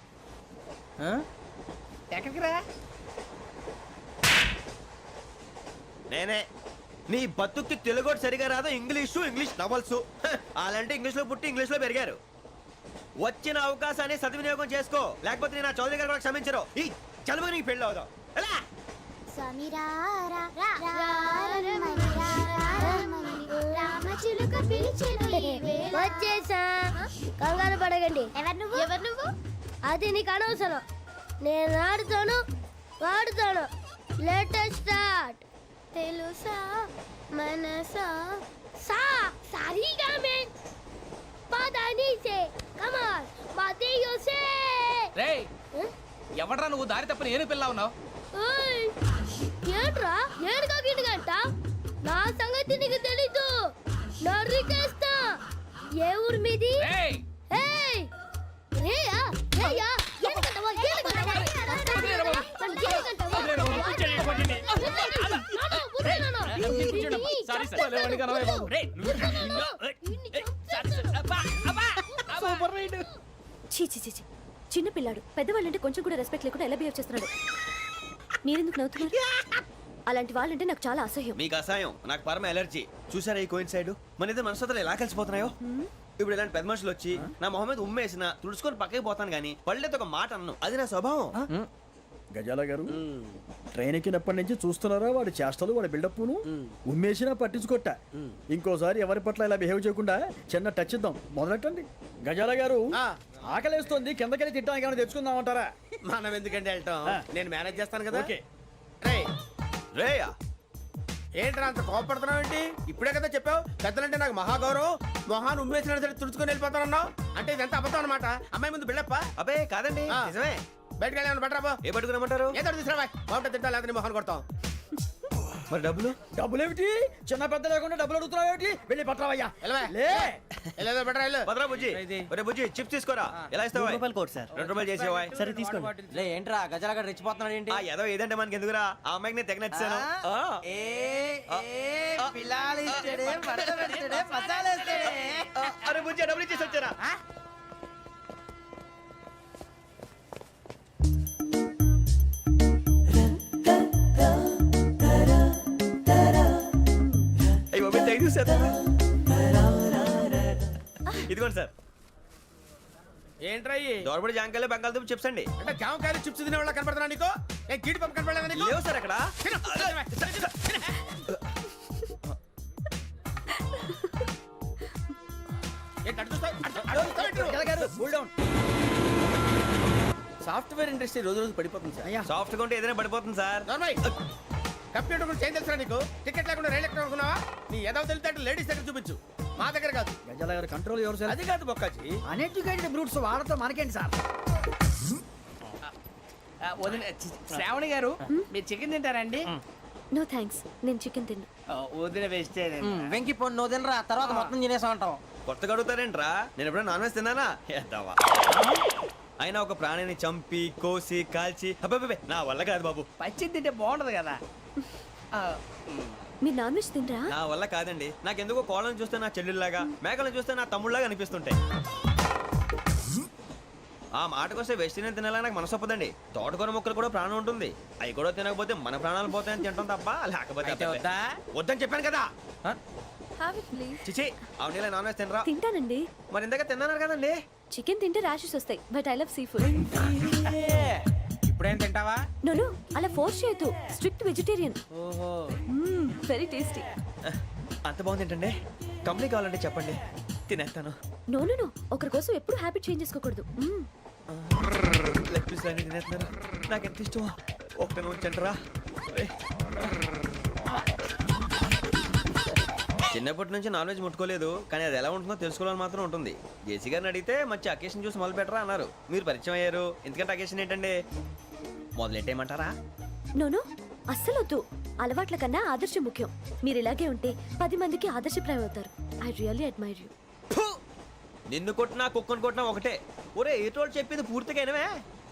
ఎక్కడికి రా? నేనే. నీ బతుక్కి తెలుగు సరిగా రాదు, ఇంగ్లీష్ నవల్స్. అలాంటి ఇంగ్లీష్ లో పుట్టి ఇంగ్లీష్ లో పెరిగారు. వచ్చిన అవకాశాన్ని సద్వినియోగం చేసుకో, లేకపోతే నేను నా చౌదరి గారు కూడా క్షమించరు. ఈ చదువు నీకు పెళ్ళి అవుదాం. ఎలా? వచ్చేసా, కంగారు పడకండి. ఎవరు నువ్వు? అది నీకు అనవసరం. నేను ఆడుతాను, వాడుతాను. Let start. తెలుసా మనసా సా సారీగా మే పదని సే కమాన్ బాతియో సే. రేయ్, ఎవడ్రా నువ్వు? దారి తప్పని ఏను పిల్ల ఉన్నావు? ఓయ్ ఏంట్రా ఏడుగా గిడుగంట? నా సంగతి నీకు తెలీదు. నరికేస్తా. ఏ ఊరు మీది? రేయ్, ఏయ్ రేయా రేయా ఏడుగంటవా ఏడుగంటవా సారీ సార్. రేయ్, సూపర్ రైడ్. చీ చీ చీ చీ. చిన్న పిల్లాడు పెద్దవాళ్ళంటే కొంచెం కూడా రెస్పెక్ట్ లేకుండా ఎలా బిహేవ్ చేస్తున్నాడు. మీరెందుకు నవ్వుతున్నారు? అలాంటి వాళ్ళంటే నాకు చాలా అసహ్యం. మీకు అసహాయం, నాకు పరమ ఎలర్జీ. చూసారా ఈ కోయిన్ సైడ్? మన ఇద్దరు మనసుతో ఎలా కలిసిపోతున్నాయో. ఇప్పుడు ఇలాంటి పెద్ద మనుషులు వచ్చి నా మొహం మీద ఉమ్మేసిన తుడుచుకొని పక్కకి పోతాను, కానీ పళ్ళేతో ఒక మాట అన్ను. అది నా స్వభావం. గజాల గారు ట్రైన్ ఎక్కినప్పటి నుంచి చూస్తున్నారా వాడి చేష్టలు వాడి బిల్డప్ను ఉమ్మేసినా పట్టించుకోట ఇంకోసారి ఎవరి పట్ల ఇలా బిహేవ్ చేయకుండా చిన్న టచ్ ఇద్దాం మొదలెట్టండి గజాల గారు ఆకలేస్తోంది కిందకెళ్ళి తిట్టడానికి ఏమైనా తెచ్చుకుందామంటారా మనం ఎందుకంటే వెళ్తాం నేను మేనేజ్ చేస్తాను కదా. ఓకే. రేయ్, రేయా ఏంట్రా అంత కోపడుతున్నావు ఏంటి? ఇప్పుడే కదా చెప్పావు పెద్దలంటే నాకు మహాగౌరవం, మొహాన్ని ఉమ్మేసిన సరే తుడుచుకొని వెళ్ళిపోతానన్నావు. అంటే ఇదంతా అబద్ధం అనమాట. అమ్మాయి ముందు బిల్డప్ప. అబ్బే కాదండి ఆ. నిజమే. బయటకు వెళ్ళి బట్రాబో. ఏ పట్టుకురమ్మంటారు? ఏదో తీసుకురా బాగుంటుంది తింటా లేదా మొహాన్ని కొడతాం. మరి డబ్బులు? డబ్బులు ఏమిటి చిన్న పెద్ద లేకుండా డబ్బులు అడుగుతున్నావు ఏమిటి వెళ్ళి పట్టరావయ్యా వెళ్ళవా? లే వెళ్ళేదో బట్రా వెళ్ళు. భద్రా బుజ్జి ఒరే బుజ్జి చిప్స్ తీసుకోరా. ఎలా ఇస్తావా? Court sir. 2 రూపాయలు చేసేవా? సరే తీసుకోండి. లే ఏంట్రా గజాల గారు రెచ్చిపోతున్నాడు ఏంటి? ఆ ఏదో ఏదంటే మనకి ఎందుకురా, ఆ అమ్మాయికి నేను తెగ నచ్చాను. అరే బుజ్జి డబ్బులు ఇచ్చేసి వచ్చారా? అయ్యో మీరు తెగ చూసారా? ఇదిగోండి సార్. ఏంట్రా ఇయ్యి? దోరబడి జాంకాయలు బంగాళదుంప చిప్స్ అండి. అంటే జామకాయలు చిప్స్ తినే వాళ్ళ కనపడుతున్నా నీకు? ఏ గీడి పంప కనపడలేదా నీకు? లేవు సార్ అక్కడ. తిను, తిను, తిను. ఏంటి అటు చూస్తావ్? అటు చూస్తావ్ ఏంటి నువ్వు? సాఫ్ట్వేర్ ఇండస్ట్రీ రోజు రోజు పడిపోతుంది సార్. సాఫ్ట్ గా ఉంటే ఏదైనా పడిపోతుంది సార్. నార్మల్ కంప్యూటర్ గురించి ఏం తెలుసా నీకు? టికెట్ లేకుండా రైలు ఎక్కడ అనుకున్నావా? నీ ఏదో తెలితే అంటే లేడీస్ దగ్గర చూపించు, మా దగ్గర కాదు. గజాల గారు కంట్రోల్ ఎవరు సార్ అది కాదు బొక్కాజీ. అన్ఎడ్యుకేటెడ్ బ్రూట్స్ వాడతో మనకేంటి సార్ శ్రావణి గారు మీరు చికెన్ తింటారండి? నో థ్యాంక్స్, నేను చికెన్ తిన్నా. వదిన వేస్తే వెంకి పొన్ను నువ్వు తినరా, తర్వాత మొత్తం తినేసా ఉంటాం. కొత్తగా అడుగుతారేంట్రా? నేను ఎప్పుడైనా నాన్ వెజ్ తిన్నానా? ఎద్దావా. అయినా ఒక ప్రాణిని చంపి కోసి కాల్చి అబ్బబ్బే నా వల్ల కాదు బాబు. పచ్చి తింటే బాగుంటది కదా. మీరు నాన్ వెజ్ తినరా? నా వల్ల కాదండి. నాకెందుకో కోళ్ళని చూస్తే నా చెల్లెళ్ళలాగా, మేకలను చూస్తే నా తమ్ముళ్ళలాగా అనిపిస్తుంటాయి. ఆ మాటకొస్తే వెస్టిరియన్ తినాలని నాకు మనసు ఒప్పదండి. తోటకూర మొక్కలు కూడా ప్రాణం ఉంటుంది. అవి కూడా తినకపోతే మన ప్రాణాలు పోతాయని తింటాం తప్ప లేకపోతే అబ్బబ్బే. వద్దని చెప్పాను కదా. Have it, please. చిచి అవునీ నాన్ వెజ్ తినరా? తింటానండి. మరి ఇందాక తిన్నాను కదండి. చికెన్ తింటే ర్యాషెస్ వస్తాయి, but I love sea food. ఇప్పుడేం తింటావా? నో అలా ఫోర్స్ చేయొద్దు. Strict vegetarian. ఓహో, వెరీ టేస్టీ. అంత బాగుంది ఏంటండి? కంప్లీట్ కావాలంటే చెప్పండి, తినేస్తాను. నో ఒకరి కోసం ఎప్పుడు హ్యాబిట్ చేంజ్ చేసుకోకూడదు. లెగ్ పీస్ అన్ని తినేస్తున్నారు. నాకు ఎంత ఇష్టం. ఒకటే ఉంచండిరా. చిన్నప్పటి నుంచి నాన్ వెజ్ ముట్టుకోలేదు, కానీ అది ఎలా ఉంటుందో తెలుసుకోవాలని మాత్రం ఉంటుంది. జేసీ గారిని అడిగితే మంచి అకేషన్ చూసి మొదలు పెట్టరా అన్నారు. మీరు పరిచయం అయ్యారు, ఎందుకంటే అకేషన్ ఏంటండి? మొదలెట్టేయమంటారా? నో అస్సలు వద్దు. అలవాట్ల కన్నా ఆదర్శం ముఖ్యం. మీరు ఇలాగే ఉంటే 10 మందికి ఆదర్శప్రాయం అవుతారు. I really admire you. నిన్ను కొట్టినా కుక్కను కొట్టినా ఒకటే. ఒరే ఏటోళ్ళు చెప్పింది పూర్తిగా వినవే.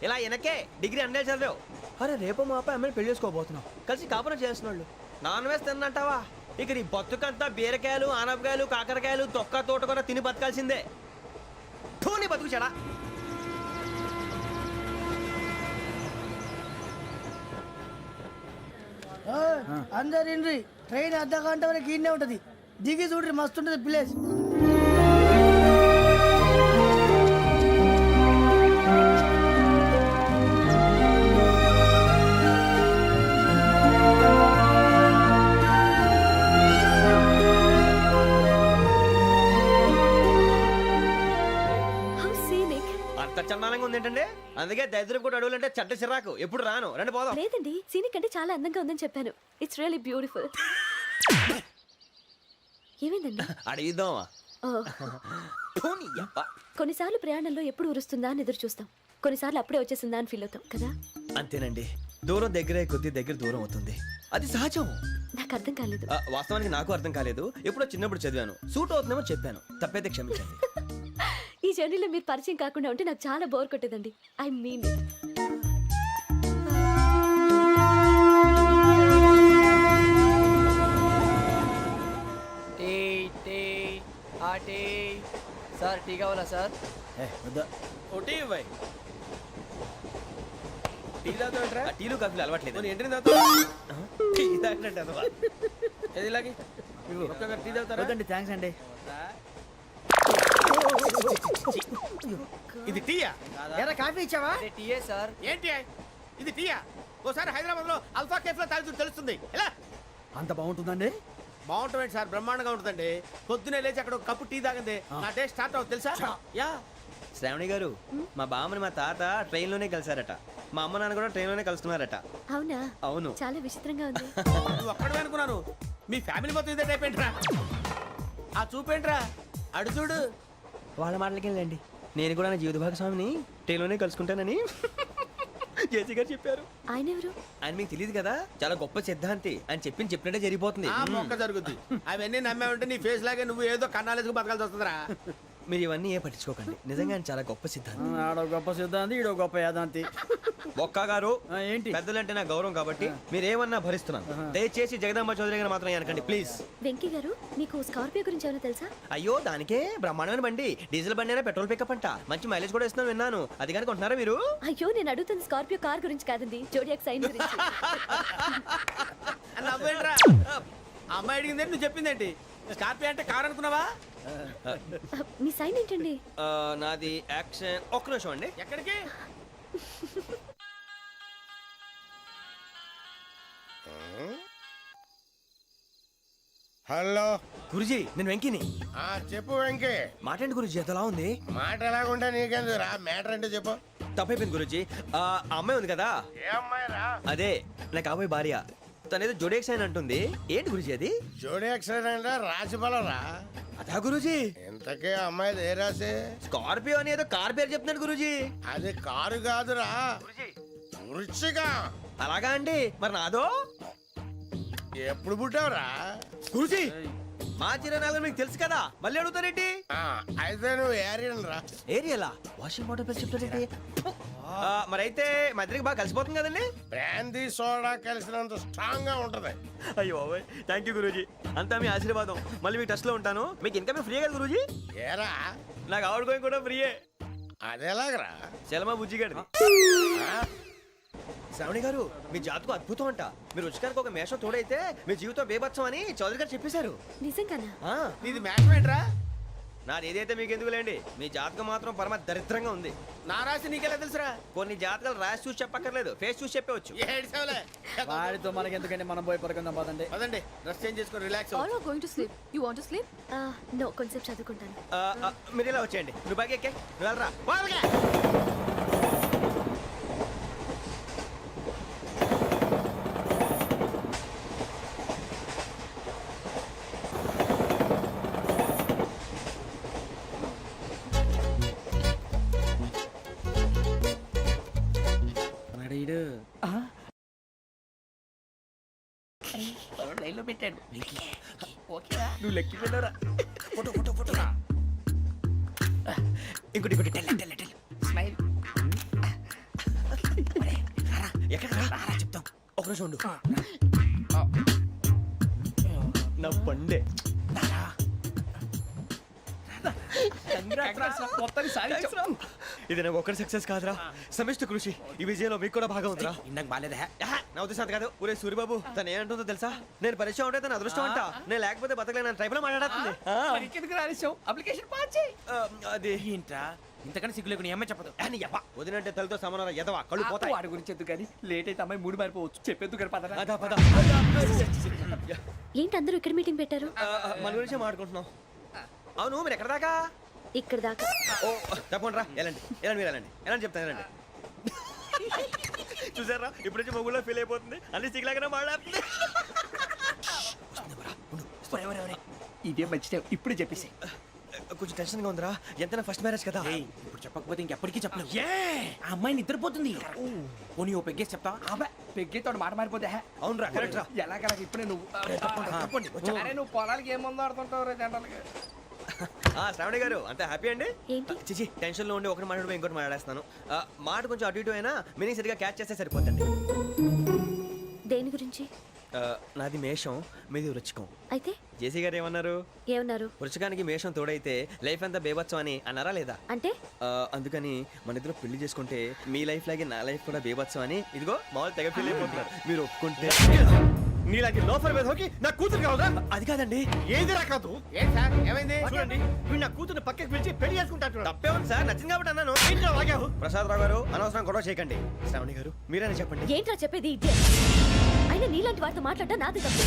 ఇలా వెనకే డిగ్రీ అన్నే చదివావు. అరే రేపు మా అబ్బాయి అమ్మాయిని పెళ్లి చేసుకోబోతున్నావు, కలిసి కాపురం చేసిన వాళ్ళు. నాన్ వెజ్ తిన్నంటావా? ఇక నీ బతుకంతా బీరకాయలు ఆనపకాయలు కాకరకాయలు తొక్క తోట కూడా తిని బతకాల్సిందే. నీ బతుకు చెడా. అందరు ఇండ్రి ట్రైన్ అర్ధ గంట వరకు ఇన్నే ఉంటది. దిగి చూడ్రి మస్తు ఉంటది ప్లేస్. అంత చందానంగా ఉంది ఏంటండి? అందుకే దరిద్రం కూడా అడవులంటే చెడ్డ చిరాకు. ఎప్పుడు రాను. రండి పోదాం. లేదండి, సీనిక్ అంటే చాలా అందంగా ఉందని చెప్పాను. It's really beautiful. ఏమైందండి? అడిగిద్దామా? కొన్నిసార్లు ప్రయాణంలో ఎప్పుడు ఉరుస్తుందా అని ఎదురు చూస్తాం, కొన్నిసార్లు అప్పుడే వచ్చేసిందా అని ఫీల్ అవుతాం కదా. అంతేనండి, దూరం దగ్గరే కొద్ది దగ్గర దూరం అవుతుంది. అది సహజం. నాకు అర్థం కాలేదు. వాస్తవానికి నాకు అర్థం కాలేదు. ఎప్పుడో చిన్నప్పుడు చదివాను, సూట్ అవుతుందేమో చెప్పాను. తప్పైతే క్షమించండి. ఈ జర్నీలో మీరు పరిచయం కాకుండా ఉంటే నాకు చాలా బోర్ కొట్టేదండి. ఐ మీన్ సార్ టీ కావాలా సార్? ఒకటి ఇవ్వాయి. టీ తాగుతావేంట్రా? టీలు కాఫీలు అలవాట్లేదు. ఎంట్రీ తాగుతావా? టీ తాగినట్టు అదవా. ఏది ఇలాగే ఒక్కగారు టీ తాగుతారా? థ్యాంక్స్ అండి. ఇది టీయా? ఎరా కాఫీ ఇచ్చావా? టీయే సార్. ఏంటి ఇది టీయా? ఓసారి హైదరాబాద్ లో అల్ఫా కేఫ్ లో తాగుతూ తెలుస్తుంది. ఎలా అంత బాగుంటుందండి? బాగుంటుంది సార్, బ్రహ్మాండంగా ఉంటుందండి. పొద్దునే లేచి అక్కడ ఒక కప్పు టీ తాగింది నా డే స్టార్ట్ అవుతుంది తెలుసా? యా. శ్రావణి గారు, మా బామ్మని మా తాత ట్రైన్ లోనే కలిసారట. మా అమ్మ నాన్న కూడా ట్రైన్ లోనే కలుస్తున్నారట. అవునా? అవును. చాలా విచిత్రంగా ఉంది. నువ్వు ఒక్కడే అనుకున్నాను, మీ ఫ్యామిలీ మొత్తం ఇదే టైప్ ఏంట్రా? ఆ చూపేంట్రా, అడు చూడు. వాళ్ళ మాటలకి వెళ్ళండి. నేను కూడా నా జీవిత భాగస్వామిని ట్రైన్ లోనే కలుసుకుంటానని జేసీ గారు చెప్పారు. ఆయన ఎవరు? ఆయన మీకు తెలియదు కదా, చాలా గొప్ప సిద్ధాంతి అని చెప్పినట్టే జరిగిపోతుంది. ఆ మొక్క జరుగుద్ది. అవన్నీ నమ్మే ఉంటే నీ ఫేస్ లాగే నువ్వు ఏదో కన్నాలేసుకు బతకాల్సి వస్తుందిరా. మీరు ఇవన్నీ ఏ పట్టించుకోకండి. నిజంగా ఆయన చాలా గొప్ప సిద్ధాంతి. ఆడో గొప్ప సిద్ధాంతి, ఈడో గొప్ప యాదాంతి. ఒక్క గారు, ఏంటి? పెద్దలంటే నా గౌరవం కాబట్టి మీరు ఏమన్నా భరిస్తున్నాను. దయచేసి జగదాంబ చౌదరి గారు మాత్రం అనకండి ప్లీజ్. వెంకీ గారు, మీకు స్కార్పియో గురించి ఏమైనా తెలుసా? అయ్యో, దానికే బ్రహ్మాండమైన బండి. డీజిల్ బండి అయినా పెట్రోల్ పికప్ అంట. మంచి మైలేజ్ కూడా ఇస్తున్నాను విన్నాను. అది కానీ కొంటున్నారా మీరు? అయ్యో, నేను అడుగుతుంది స్కార్పియో కార్ గురించి కాదండి, జోడియాక్ సైన్ గురించి. నవ్వేంట్రా? ఆ అమ్మాయి అడిగింది నువ్వు చెప్పిందేంటి? స్కార్పియో అంటే కార్ అనుకున్నావా? మీ సైన్ ఏంటండి? నాది యాక్షన్. ఒక్క నిమిషం అండి. ఎక్కడికి? హలో గురుజీ, నేను వెంకిని. చెప్పు వెంకీ. మాట్లాడండి గురుజీ, ఎంతలా ఉంది? మాట ఎలాగుంటా నీకెందుకు రా, మ్యాటర్ అంటే చెప్పు. తప్పైపోయింది గురుజీ. ఆ అమ్మాయి ఉంది కదా, ఏ అమ్మాయి రా? అదే నా కాబోయే భార్య. తనేదో జోడేక్ సైన్ అంటుంది. ఏంటి గురుజీ అది? జోడి యాక్సిడెంట్ రాసి రా. అదా గురుజీ? ఇంతకే అమ్మాయి ఏ రాసి? స్కార్పియో అని ఏదో కార్ పేరు చెప్తున్నాడు గురుజీ. అది కారు కాదురా, వృచ్చిక. అలాగా అండి, మరి నాదో? ఎప్పుడు పుట్టావురా? గురుజీ, మా చిరనాలు మీకు తెలుసు కదా, మళ్ళీ అడుగుతారేంటి? అయితే నువ్వు ఏరియన్ రా. ఏరియలా? వాషింగ్ వాటర్ పేరు చెప్తారేంటి? మరైతే మా ఇద్దరికి బాగా కలిసిపోతుంది కదండి. బ్రాందీ సోడా కలిసినంత స్ట్రాంగ్ గా ఉంటది. అయ్యో థ్యాంక్ యూ గురూజీ, అంతా మీ ఆశీర్వాదం. మళ్ళీ మీకు టచ్ లో ఉంటాను. మీకు ఇన్కమ్ ఫ్రీ కదా గురూజీ? ఏరా, నాకు ఆవిడ గోయింగ్ కూడా ఫ్రీయే. అదేలాగరా? చలమా బుజ్జి గారిది. శ్రావణి గారు, మీ జాతకు అద్భుతం అంట. మీరు రుచికానికి ఒక మేషం తోడైతే మీ జీవితం బేబత్సం అని చౌదరి గారు చెప్పేశారు. నిజంగానా? నీది మ్యాటర్ ఏంట్రా? నాది ఏదైతే మీకు ఎందుకులేండి, మీ జాతకం మాత్రం పరమ దరిద్రంగా ఉంది. నా రాసి నీకెలా తెలుసురా? కొన్ని జాతకాలు రాసి చూసి చెప్పక్కర్లేదు, ఫేస్ చూసి చెప్పవచ్చు. వాడితో మనకి ఎందుకంటే మనం పోయి పడుకుందాం పదండి. పదండి, డ్రెస్ చేంజ్ చేసుకొని relax. All are going to sleep. You want to sleep? No, కొంచెం చదువుకుంటాను. మీరు ఇలా వచ్చేయండి. నువ్వు బాగా ఎక్కే, నువ్వు వెళ్ళరా. నువ్వు లెక్కి వెళ్ళరా. Photo photo photo. ఇంకోటి ఇంకోటి. Tell smile. ఎక్కడ చెప్తాం. ఒక రోజు ఉండు. నా పండే. ఇది నాకు ఒక్కరి సక్సెస్ కాదురా, సమిష్టి కృషి. ఈ విజయంలో మీకు కూడా భాగం ఉందిరా. ఇందాక బాగాలేదా? నా ఉద్దేశం కాదు. ఊరే సూర్యబాబు, తను ఏమంటుందో తెలుసా? నేను పరిచయం ఉంటే తన అదృష్టం అంట. నేను లేకపోతే బతకలేను ట్రైబ్ లో మాట్లాడుతుంది. అప్లికేషన్ పాస్ చేయి. అది ఏంట్రా ఇంతకన్నా సిగ్గు లేకుండా ఏమై చెప్పదు. వదినంటే తలతో సమానం ఎదవా, కళ్ళు పోతాయి. వాడి గురించి ఎందుకు కానీ లేట్ అయితే అమ్మాయి మూడు మారిపోవచ్చు. చెప్పేందుకు కానీ పదరా. అదా పద. ఏంటి అందరూ ఇక్కడ మీటింగ్ పెట్టారు? మన గురించే మాట్లాడుకుంటున్నాం. అవును, మీరు ఎక్కడ దాకా? ఇక్కడ దాకా. ఓ తప్పకుండా రా, వెళ్ళండి వెళ్ళండి, మీరు వెళ్ళండి వెళ్ళండి, చెప్తాను వెళ్ళండి. చూసారా, ఇప్పుడు నుంచి మొగుల్లో ఫీల్ అయిపోతుంది. అన్ని సిగ్లాగానే మాట్లాడుతుంది. ఇదే మంచి టైం, ఇప్పుడు చెప్పేసి. కొంచెం టెన్షన్ గా ఉందిరా, ఎంతైనా ఫస్ట్ మ్యారేజ్ కదా. ఇప్పుడు చెప్పకపోతే ఇంకెప్పటికీ చెప్పలేవు. ఆ అమ్మాయి నిద్రపోతుంది. పోనీ ఓ పెగ్గేసి చెప్తా. పెగ్గేతో మాట మారిపోతే. అవునరా, కరెక్ట్ రా. ఎలాగలా ఇప్పుడే నువ్వు నువ్వు పొలాలకి ఏముందో ఆడుతుంటావు జనరల్గా. శ్రావణి గారు, అంత హ్యాపీ అండి? ఏంటి? చిచి, టెన్షన్ లో ఉండి ఒకటి మాట్లాడిపోయి ఇంకోటి మాట్లాడేస్తాను. మాట కొంచెం అటు ఇటు అయినా మీనింగ్ సరిగా క్యాచ్ చేస్తే సరిపోతుంది. దేని గురించి? నాది మేషం, మీది వృచ్చికం. అయితే జేసీ గారు ఏమన్నారు? ఏమన్నారు? వృచ్చికానికి మేషం తోడైతే లైఫ్ అంతా బేబత్సం అని అన్నారా లేదా? అంటే అందుకని మన ఇద్దరు పెళ్లి చేసుకుంటే మీ లైఫ్ లాగే నా లైఫ్ కూడా బేబత్సం అని ఇదిగో మామూలు తెగ ఫీల్ అయిపోతున్నారు. మీరు ఒప్పుకుంటే నీలాంటి లోఫర్ మీద హోకి నా కూతురు కావదా? అది కాదండి. ఏది రాకాదు ఏంటి సార్ ఏమైంది చూడండి వీడు నా కూతురు పక్కకి పిలిచి పెళ్లి చేసుకుంటాడు. తప్పే ఉంది సార్, నచ్చింది కాబట్టి అన్నాను. ఏంటో వాగావు? ప్రసాద్ రావు గారు అనవసరం గొడవ చేయకండి. శ్రావణి గారు మీరైనా చెప్పండి. ఏంట్రా చెప్పేది ఇదే? అయినా నీలాంటి వారితో మాట్లాడటం నాది తప్పు.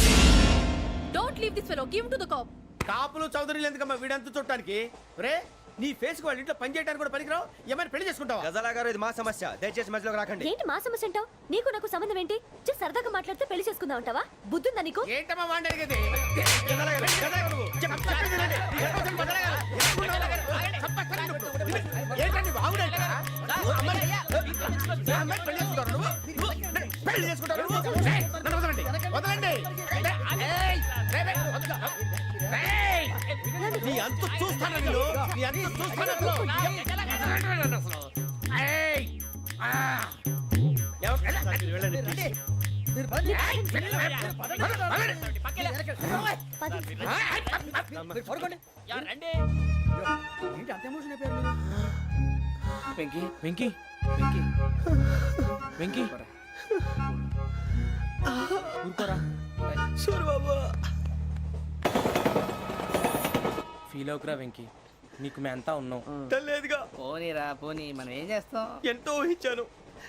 Don't leave this fellow. Give him to the cop. కాపులు చౌదరులు ఎందుకమ్మా వీడంతా చుట్టానికి? రే నీ ఫేస్ కు వాళ్ళ ఇంట్లో పని చేయడానికి కూడా పనికిరావు. ఏమైనా పెళ్లి చేసుకుంటావా? గజాలా గారు ఇది మా సమస్య, దయచేసి మధ్యలోకి రాకండి. ఏంటి మా సమస్య అంటావు? నీకు నాకు సంబంధం ఏంటి? జస్ట్ సరదాగా మాట్లాడితే పెళ్లి చేసుకుందాం అంటావా? బుద్ధుందా నీకు? ఏంటమ్మా వాడిని అడిగేది? గజాలా గారు, గజాలా గారు, చెప్పండి వినండి. ఏంటండి బాగుండేట? పెళ్లి చేసుకుంటారు నువ్వు? పెళ్లి చేసుకుంటారు నువ్వు? ఏయ్, నన్ను వదలండి వదలండి. ఏయ్, రేయ్, రేయ్, వదలు. రేయ్, నీ అంత చూస్తాను నేను, నీ అంత చూస్తాను అసలు. ఏయ్, ఆ. వెళ్ళండి please. వెంకీ వెంకీ వెంకీ వెంకీ ఊరుకోరా. సూరి బాబు ఫీల్ అవుకురా వెంకీ, నీకు మేమంతా ఉన్నాం. తెలియదుగా. పోనీరా పోనీ, మనం ఏం చేస్తాం? ఎంతో ఊహించాను,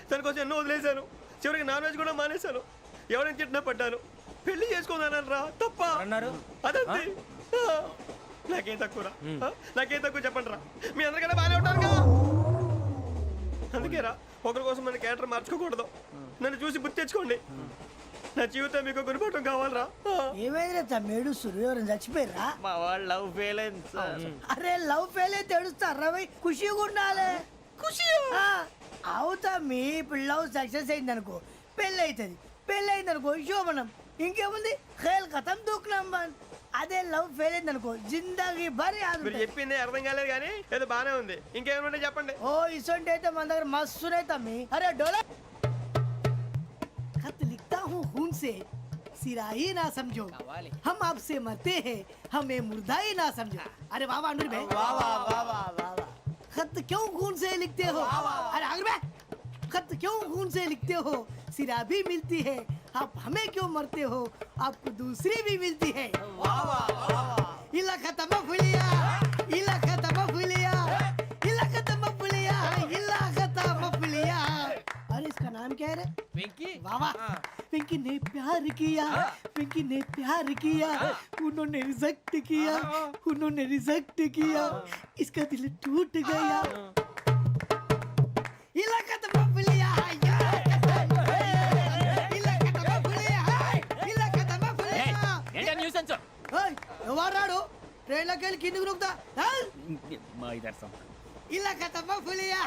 తన కోసం ఎన్నో వదిలేశాను. చివరికి నాన్ వెజ్ కూడా మానేశాను. ఎవరైనా తిట్టినా పడ్డాను. పెళ్లి చేసుకోదానని రా తప్ప అన్నారు అదంతే. నాకేం తక్కువ నాకేం తక్కువ చెప్పండి రా. మీ అందరికన్నా బాగానే ఉంటారుగా. అందుకే రా, ఒకరి కోసం మన క్యారెక్టర్ మార్చుకోకూడదు. నన్ను చూసి గుర్తు తెచ్చుకోండి. నా జీవితం మీకు గురిపటం కావాలరా. ఏమైందిరా తమ్మేడు సూర్యవరం చచ్చిపోయిరా? మా వాళ్ళు లవ్ ఫెయిల్ అయింది సార్. అరే లవ్ ఫెయిల్ అయితే ఏడుస్తారా? ఖుషిగా ఉండాలి. ఖుషి అవుతా. మీ పిల్లవు సక్సెస్ అయింది అనుకో పెళ్ళి అవుతుంది. పెళ్ళి అయింది అనుకో శోభనం. ఇంకేముంది ఖేల్ కథం దూకునాం బాన్. అదే లవ్ ఫెయిల్ అయింది అనుకో జిందాగీ భారీ. మీరు చెప్పింది అర్థం కాలేదు కానీ ఏదో బానే ఉంది. ఇంకేమైనా చెప్పండి. ఓ ఇసొంటి అయితే మన దగ్గర మస్తునే తమ్మి. అరే డోలా खत लिखता हूँ खून से सिरा ही ना समझो, हम आपसे मरते हैं हमें मुर्दा ही ना समझो. अरे वाह वाह अनुर भाई, वाह वाह वाह वाह वाह. खत क्यों खून से लिखते हो? अरे अनुर भाई, खत क्यों खून से लिखते हो? सिरा भी मिलती है, आप हमें क्यों मरते हो? आपको दूसरी भी मिलती है. वाह वाह वाह. इला खत्म फुलिया, इला खत्म फुलिया, इला खत्म फुलिया, इला खत्म फुलिया. अरे इसका नाम क्या है रे? వెంకీ वाह वाह. पिंकी ने प्यार किया, पिंकी ने प्यार किया, उन्होंने रिजेक्ट किया, उन्होंने रिजेक्ट किया, इसका दिल टूट गया. इलाका तो बबलिया ఎవరాడు ట్రైన్లోకి వెళ్ళి కిందికి నొక్కుతా. మా ఇదర్శం ఇలాక తప్ప పులియా